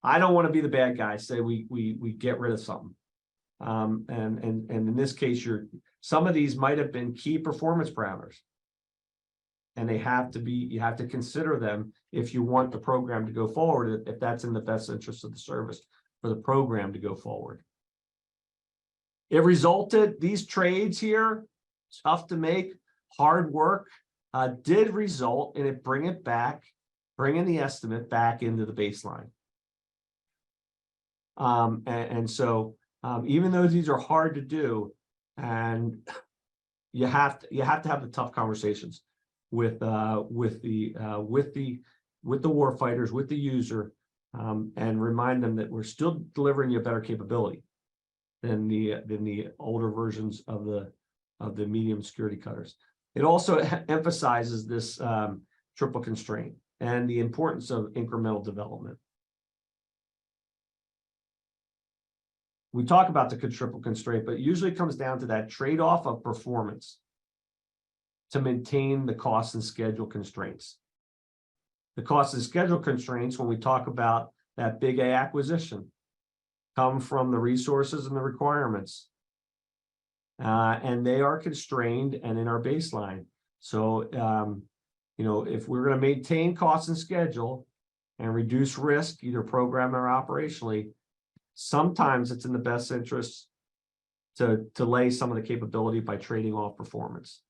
I don't want to be the bad guy, say we get rid of something. And in this case, some of these might have been key performance parameters. And they have to be, you have to consider them if you want the program to go forward, if that's in the best interest of the service for the program to go forward. It resulted, these trades here, tough to make, hard work, did result in it bringing the estimate back into the baseline. So even though these are hard to do, and you have to have the tough conversations with the warfighters, with the user, and remind them that we're still delivering you a better capability than the older versions of the medium security cutters. It also emphasizes this triple constraint and the importance of incremental development. We talk about the triple constraint, but it usually comes down to that trade-off of performance to maintain the cost and schedule constraints. The cost and schedule constraints, when we talk about that big A acquisition, come from the resources and the requirements. And they are constrained and in our baseline. So, if we're going to maintain cost and schedule and reduce risk, either program or operationally, sometimes it's in the best interest to delay some of the capability by trading off performance.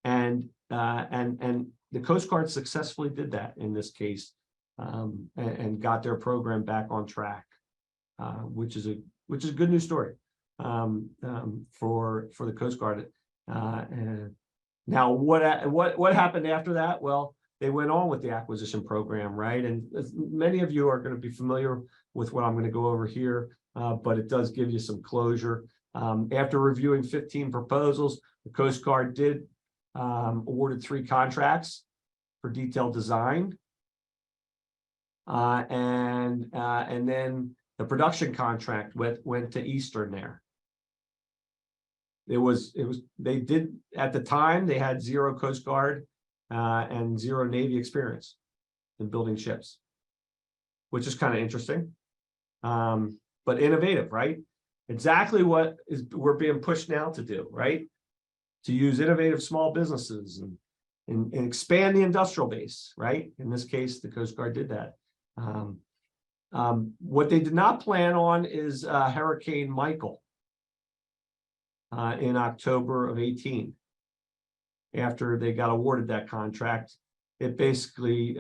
And the Coast Guard successfully did that in this case, and got their program back on track, which is a good news story for the Coast Guard. And now what happened after that? Well, they went on with the acquisition program, right? And many of you are going to be familiar with what I'm going to go over here, but it does give you some closure. After reviewing 15 proposals, the Coast Guard did awarded 3 contracts for detailed design, and then the production contract went to Eastern there. They did, at the time, they had 0 Coast Guard and 0 Navy experience in building ships, which is kind of interesting, but innovative, right? Exactly what we're being pushed now to do, right? To use innovative small businesses and expand the industrial base, right? In this case, the Coast Guard did that. What they did not plan on is Hurricane Michael in October of 18. After they got awarded that contract, it basically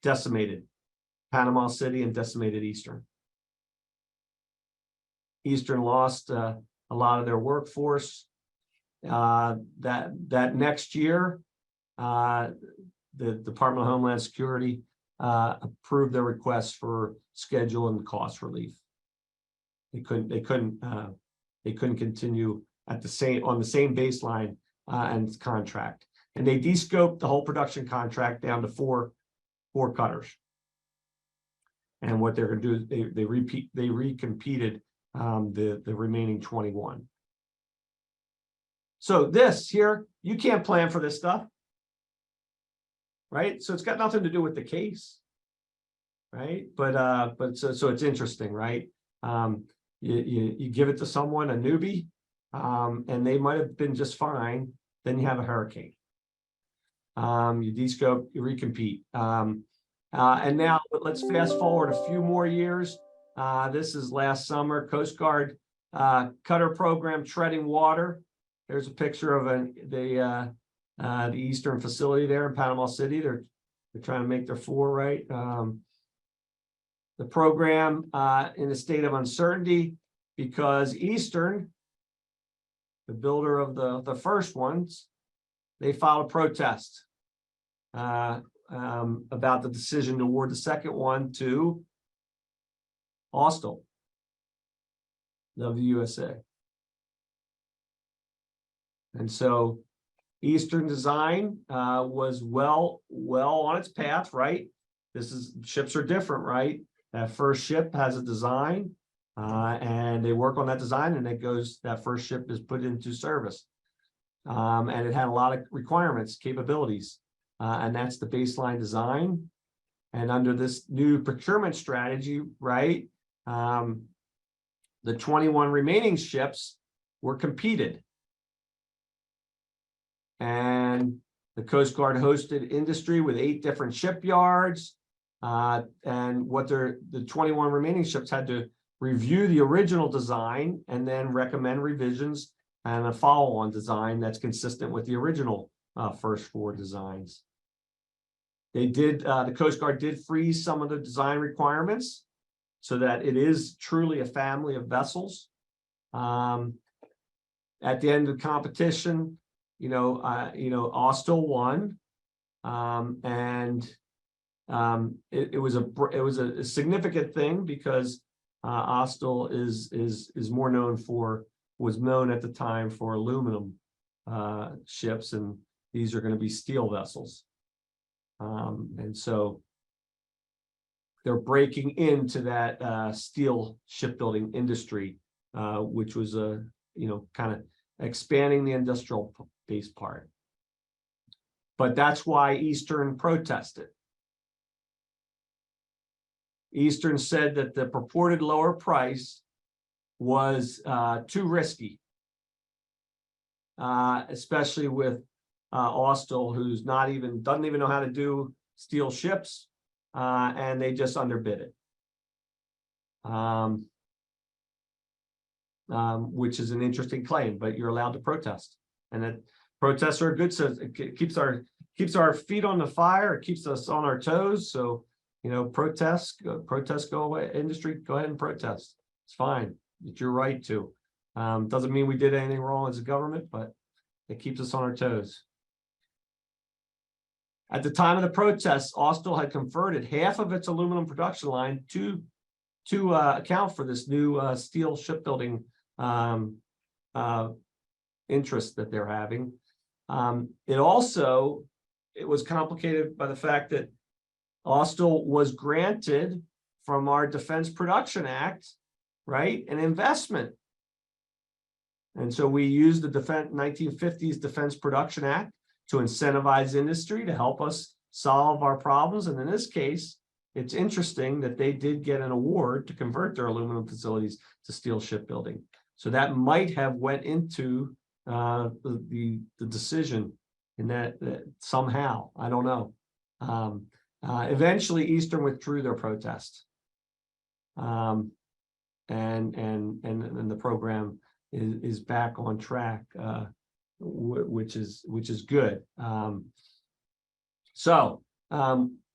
decimated Panama City and decimated Eastern. Eastern lost a lot of their workforce. That next year, the Department of Homeland Security approved their request for schedule and cost relief. They couldn't continue on the same baseline and contract, and they descoped the whole production contract down to four cutters. And what they're going to do is they recompeted the remaining 21. So this here, you can't plan for this stuff, right? So it's got nothing to do with the case. right? But so it's interesting, right? You give it to someone, a newbie, and they might have been just fine. Then you have a hurricane. You descope, you recompete. And now let's fast forward a few more years. This is last summer, Coast Guard cutter program treading water. There's a picture of the Eastern facility there in Panama City. They're trying to make their four, right? The program in a state of uncertainty because Eastern, the builder of the first ones, they filed a protest about the decision to award the second one to Austal of the USA. And so Eastern Design was well on its path, right? Ships are different, right? That first ship has a design and they work on that design and that first ship is put into service. And it had a lot of requirements, capabilities, and that's the baseline design. And under this new procurement strategy, right, the 21 remaining ships were competed. And the Coast Guard hosted industry with 8 different shipyards. And the 21 remaining ships had to review the original design and then recommend revisions and a follow-on design that's consistent with the original first 4 designs. The Coast Guard did freeze some of the design requirements so that it is truly a family of vessels. At the end of the competition, Austal won, and it was a significant thing because Austal was known at the time for aluminum ships, and these are going to be steel vessels. And so they're breaking into that steel shipbuilding industry, which was kind of expanding the industrial base part. But that's why Eastern protested. Eastern said that the purported lower price was too risky, especially with Austal, who's doesn't even know how to do steel ships, and they just underbid it, which is an interesting claim. But you're allowed to protest, and that protests are good. So it keeps our feet on the fire. It keeps us on our toes. So protest go away. Industry, go ahead and protest. It's fine. It's your right to. Doesn't mean we did anything wrong as a government, but it keeps us on our toes. At the time of the protests, Austal had converted half of its aluminum production line to account for this new steel shipbuilding interest that they're having. It was complicated by the fact that Austal was granted from our Defense Production Act, right, an investment. And so we used the 1950s Defense Production Act to incentivize industry to help us solve our problems. And in this case, it's interesting that they did get an award to convert their aluminum facilities to steel shipbuilding. So that might have went into the decision in that somehow, I don't know. Eventually, Eastern withdrew their protest, and the program is back on track, which is good.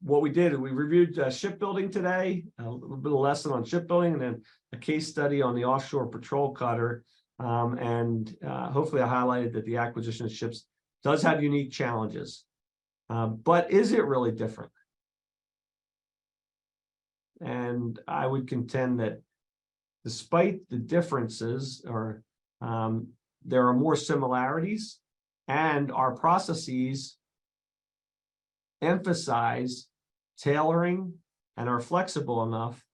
What we did, we reviewed shipbuilding today, a little bit of lesson on shipbuilding, and then a case study on the offshore patrol cutter. Hopefully I highlighted that the acquisition of ships does have unique challenges. But is it really different? And I would contend that despite the differences, there are more similarities, and our processes emphasize tailoring and are flexible enough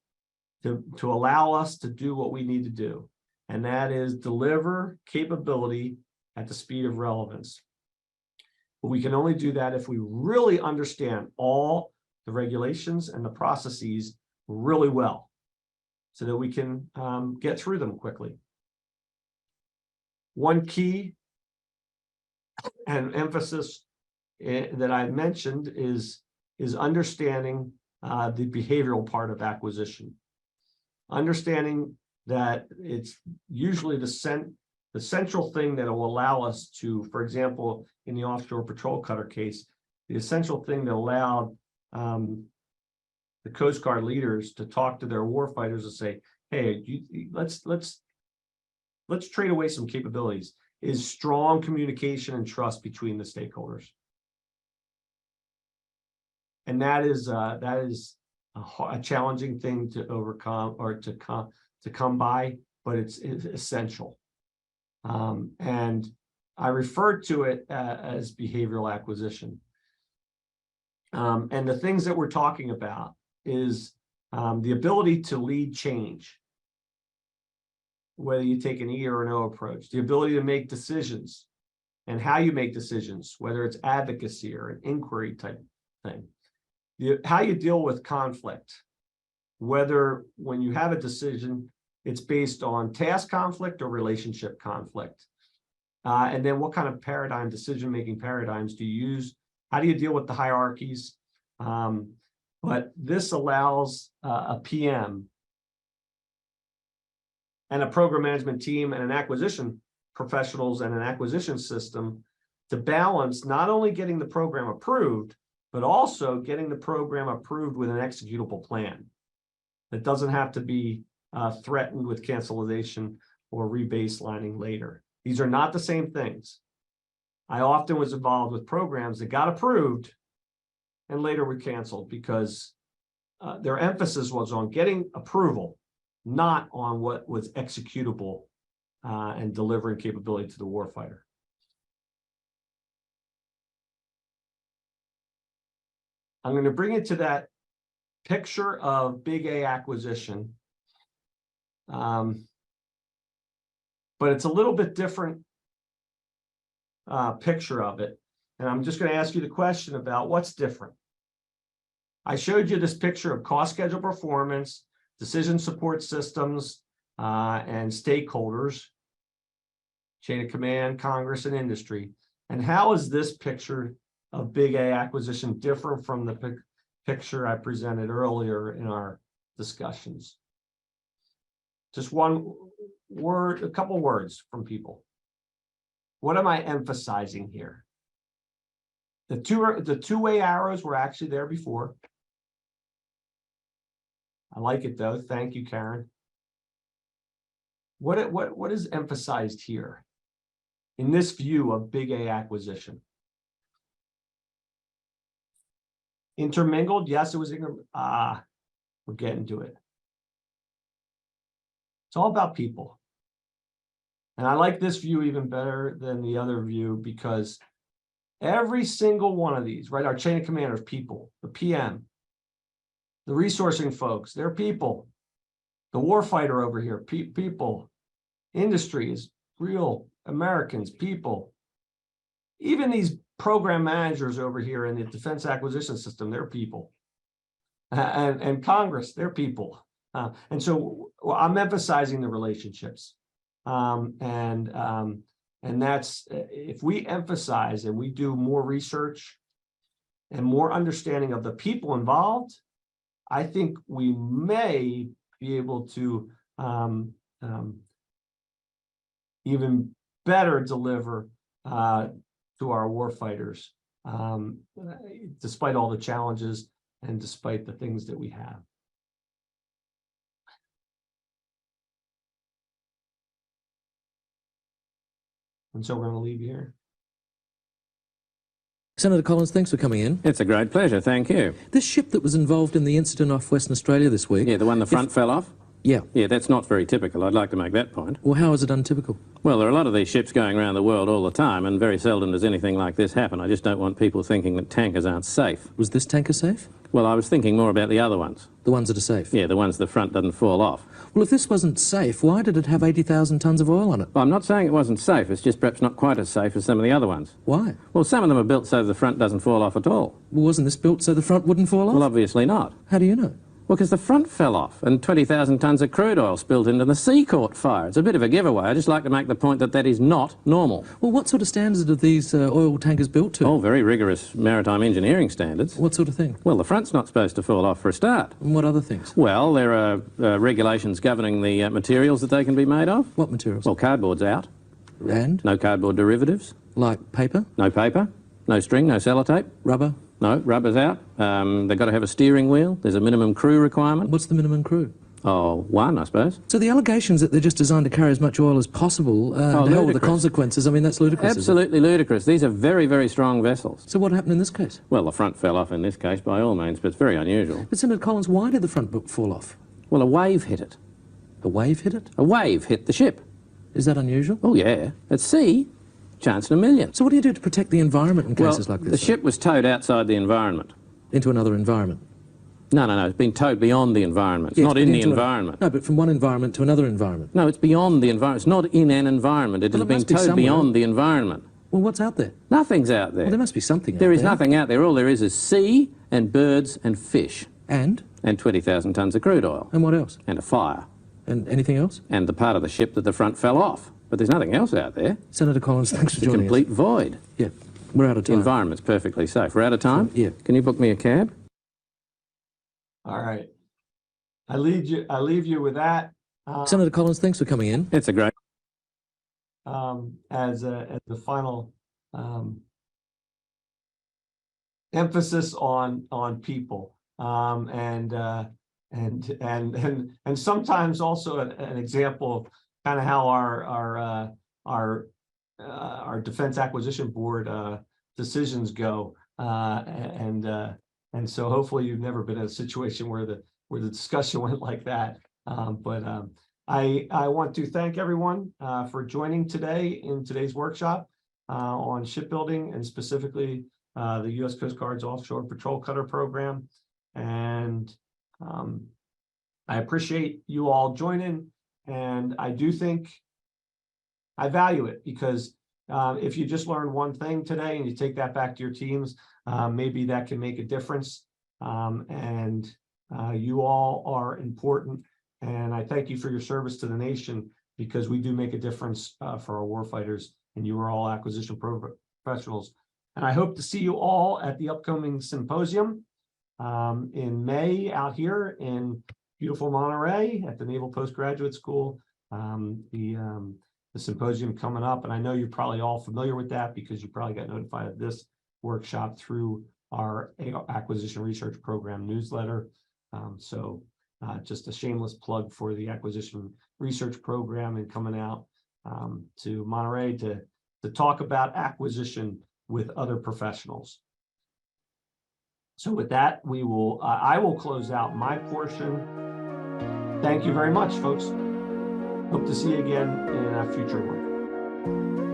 to allow us to do what we need to do. And that is deliver capability at the speed of relevance. But we can only do that if we really understand all the regulations and the processes really well so that we can get through them quickly. One key and emphasis that I mentioned is understanding the behavioral part of acquisition. Understanding that it's usually the central thing that will allow us to, for example, in the offshore patrol cutter case, the essential thing that allowed the Coast Guard leaders to talk to their warfighters and say, hey, let's trade away some capabilities, is strong communication and trust between the stakeholders. And that is a challenging thing to overcome or to come by, but it's essential. And I refer to it as behavioral acquisition. And the things that we're talking about is the ability to lead change, whether you take an E or an O approach, the ability to make decisions and how you make decisions, whether it's advocacy or an inquiry type thing, how you deal with conflict, whether when you have a decision, it's based on task conflict or relationship conflict. And then what kind of paradigm, decision-making paradigms do you use? How do you deal with the hierarchies? But this allows a PM and a program management team and an acquisition professionals and an acquisition system to balance not only getting the program approved, but also getting the program approved with an executable plan that doesn't have to be threatened with cancellation or rebaselining later. These are not the same things. I often was involved with programs that got approved and later were canceled because their emphasis was on getting approval, not on what was executable and delivering capability to the warfighter. I'm going to bring it to that picture of big A acquisition. But it's a little bit different picture of it. And I'm just going to ask you the question about what's different. I showed you this picture of cost schedule performance, decision support systems, and stakeholders, chain of command, Congress, and industry. And how is this picture of big A acquisition different from the picture I presented earlier in our discussions? Just one word, a couple words from people. What am I emphasizing here? The two-way arrows were actually there before. I like it though. Thank you, Karen. What is emphasized here in this view of big A acquisition? Intermingled? Yes, it was. We're getting to it. It's all about people. And I like this view even better than the other view because every single one of these, right? Our chain of command are people, the PM, the resourcing folks, they're people. The warfighter over here, people. Industry is real Americans, people. Even these program managers over here in the defense acquisition system, they're people. And Congress, they're people. And so I'm emphasizing the relationships. And that's, if we emphasize and we do more research and more understanding of the people involved, I think we may be able to even better deliver to our warfighters, despite all the challenges and despite the things that we have. And so we're going to leave here. Senator Collins, thanks for coming in. It's a great pleasure, thank you. This ship that was involved in the incident off Western Australia this week... Yeah, the one the front fell off? Yeah. Yeah, that's not very typical. I'd like to make that point. Well, how is it untypical? Well, there are a lot of these ships going around the world all the time, and very seldom does anything like this happen. I just don't want people thinking that tankers aren't safe. Was this tanker safe? Well, I was thinking more about the other ones. The ones that are safe? Yeah, the ones the front doesn't fall off. Well, if this wasn't safe, why did it have 80,000 tonnes of oil on it? Well, I'm not saying it wasn't safe, it's just perhaps not quite as safe as some of the other ones. Why? Well, some of them are built so the front doesn't fall off at all. Well, wasn't this built so the front wouldn't fall off? Well, obviously not. How do you know? Well, because the front fell off and 20,000 tonnes of crude oil spilled into the sea caught fire. It's a bit of a giveaway. I just like to make the point that that is not normal. Well, what sort of standards are these oil tankers built to? Oh, very rigorous maritime engineering standards. What sort of thing? Well, the front's not supposed to fall off for a start. And what other things? Well, there are regulations governing the materials that they can be made of. What materials? Well, cardboard's out. And? No cardboard derivatives. Like paper? No paper. No string, no sellotape. Rubber? No, rubber's out. They've got to have a steering wheel. There's a minimum crew requirement. What's the minimum crew? Oh, one, I suppose. So the allegations that they're just designed to carry as much oil as possible, the hell with the ludicrous. consequences, I mean, that's ludicrous. Absolutely ludicrous. These are very, very strong vessels. So what happened in this case? Well, the front fell off in this case by all means, but it's very unusual. But Senator Collins, why did the front book fall off? Well, a wave hit it. A wave hit it? A wave hit the ship. Is that unusual? Oh, yeah. At sea, chance in a million. So what do you do to protect the environment in cases Well, like this? the ship was towed outside the environment. Into another environment? No, no, no. It's been towed beyond the environment. It's Yes, not but in the into environment. No, but from one environment to another environment. No, it's beyond the environment. It's not in an environment. It Well, has it been must be towed somewhere. beyond the environment. Well, what's out there? Nothing's out there. Well, there must be something out There there. is nothing out there. All there is sea and birds and fish. And? And 20,000 tonnes of crude oil. And what else? And a fire. And anything else? And the part of the ship that the front fell off. But there's nothing else out there. Senator Collins, thanks for It's a joining complete void. Yeah, we're out of The time. environment's perfectly safe. We're out of time? Yeah. Can you book me a cab? All right. I leave you with that. Senator Collins, thanks for coming in. It's a great... As the final emphasis on people, and sometimes also an example of kind of how our Defense Acquisition Board decisions go, and so hopefully you've never been in a situation where the discussion went like that. I want to thank everyone for joining today in today's workshop on shipbuilding, and specifically the U.S. Coast Guard's Offshore Patrol Cutter program. And I appreciate you all joining, and I do think I value it, because if you just learn one thing today and you take that back to your teams, maybe that can make a difference. You all are important, and I thank you for your service to the nation, because we do make a difference for our warfighters, and you are all acquisition professionals. And I hope to see you all at the upcoming symposium in May out here in beautiful Monterey at the Naval Postgraduate School. The symposium coming up, and I know you're probably all familiar with that because you probably got notified of this workshop through our acquisition research program newsletter. Just a shameless plug for the acquisition research program, and coming out to Monterey to talk about acquisition with other professionals. So with that, I will close out my portion. Thank you very much, folks. Hope to see you again in a future one.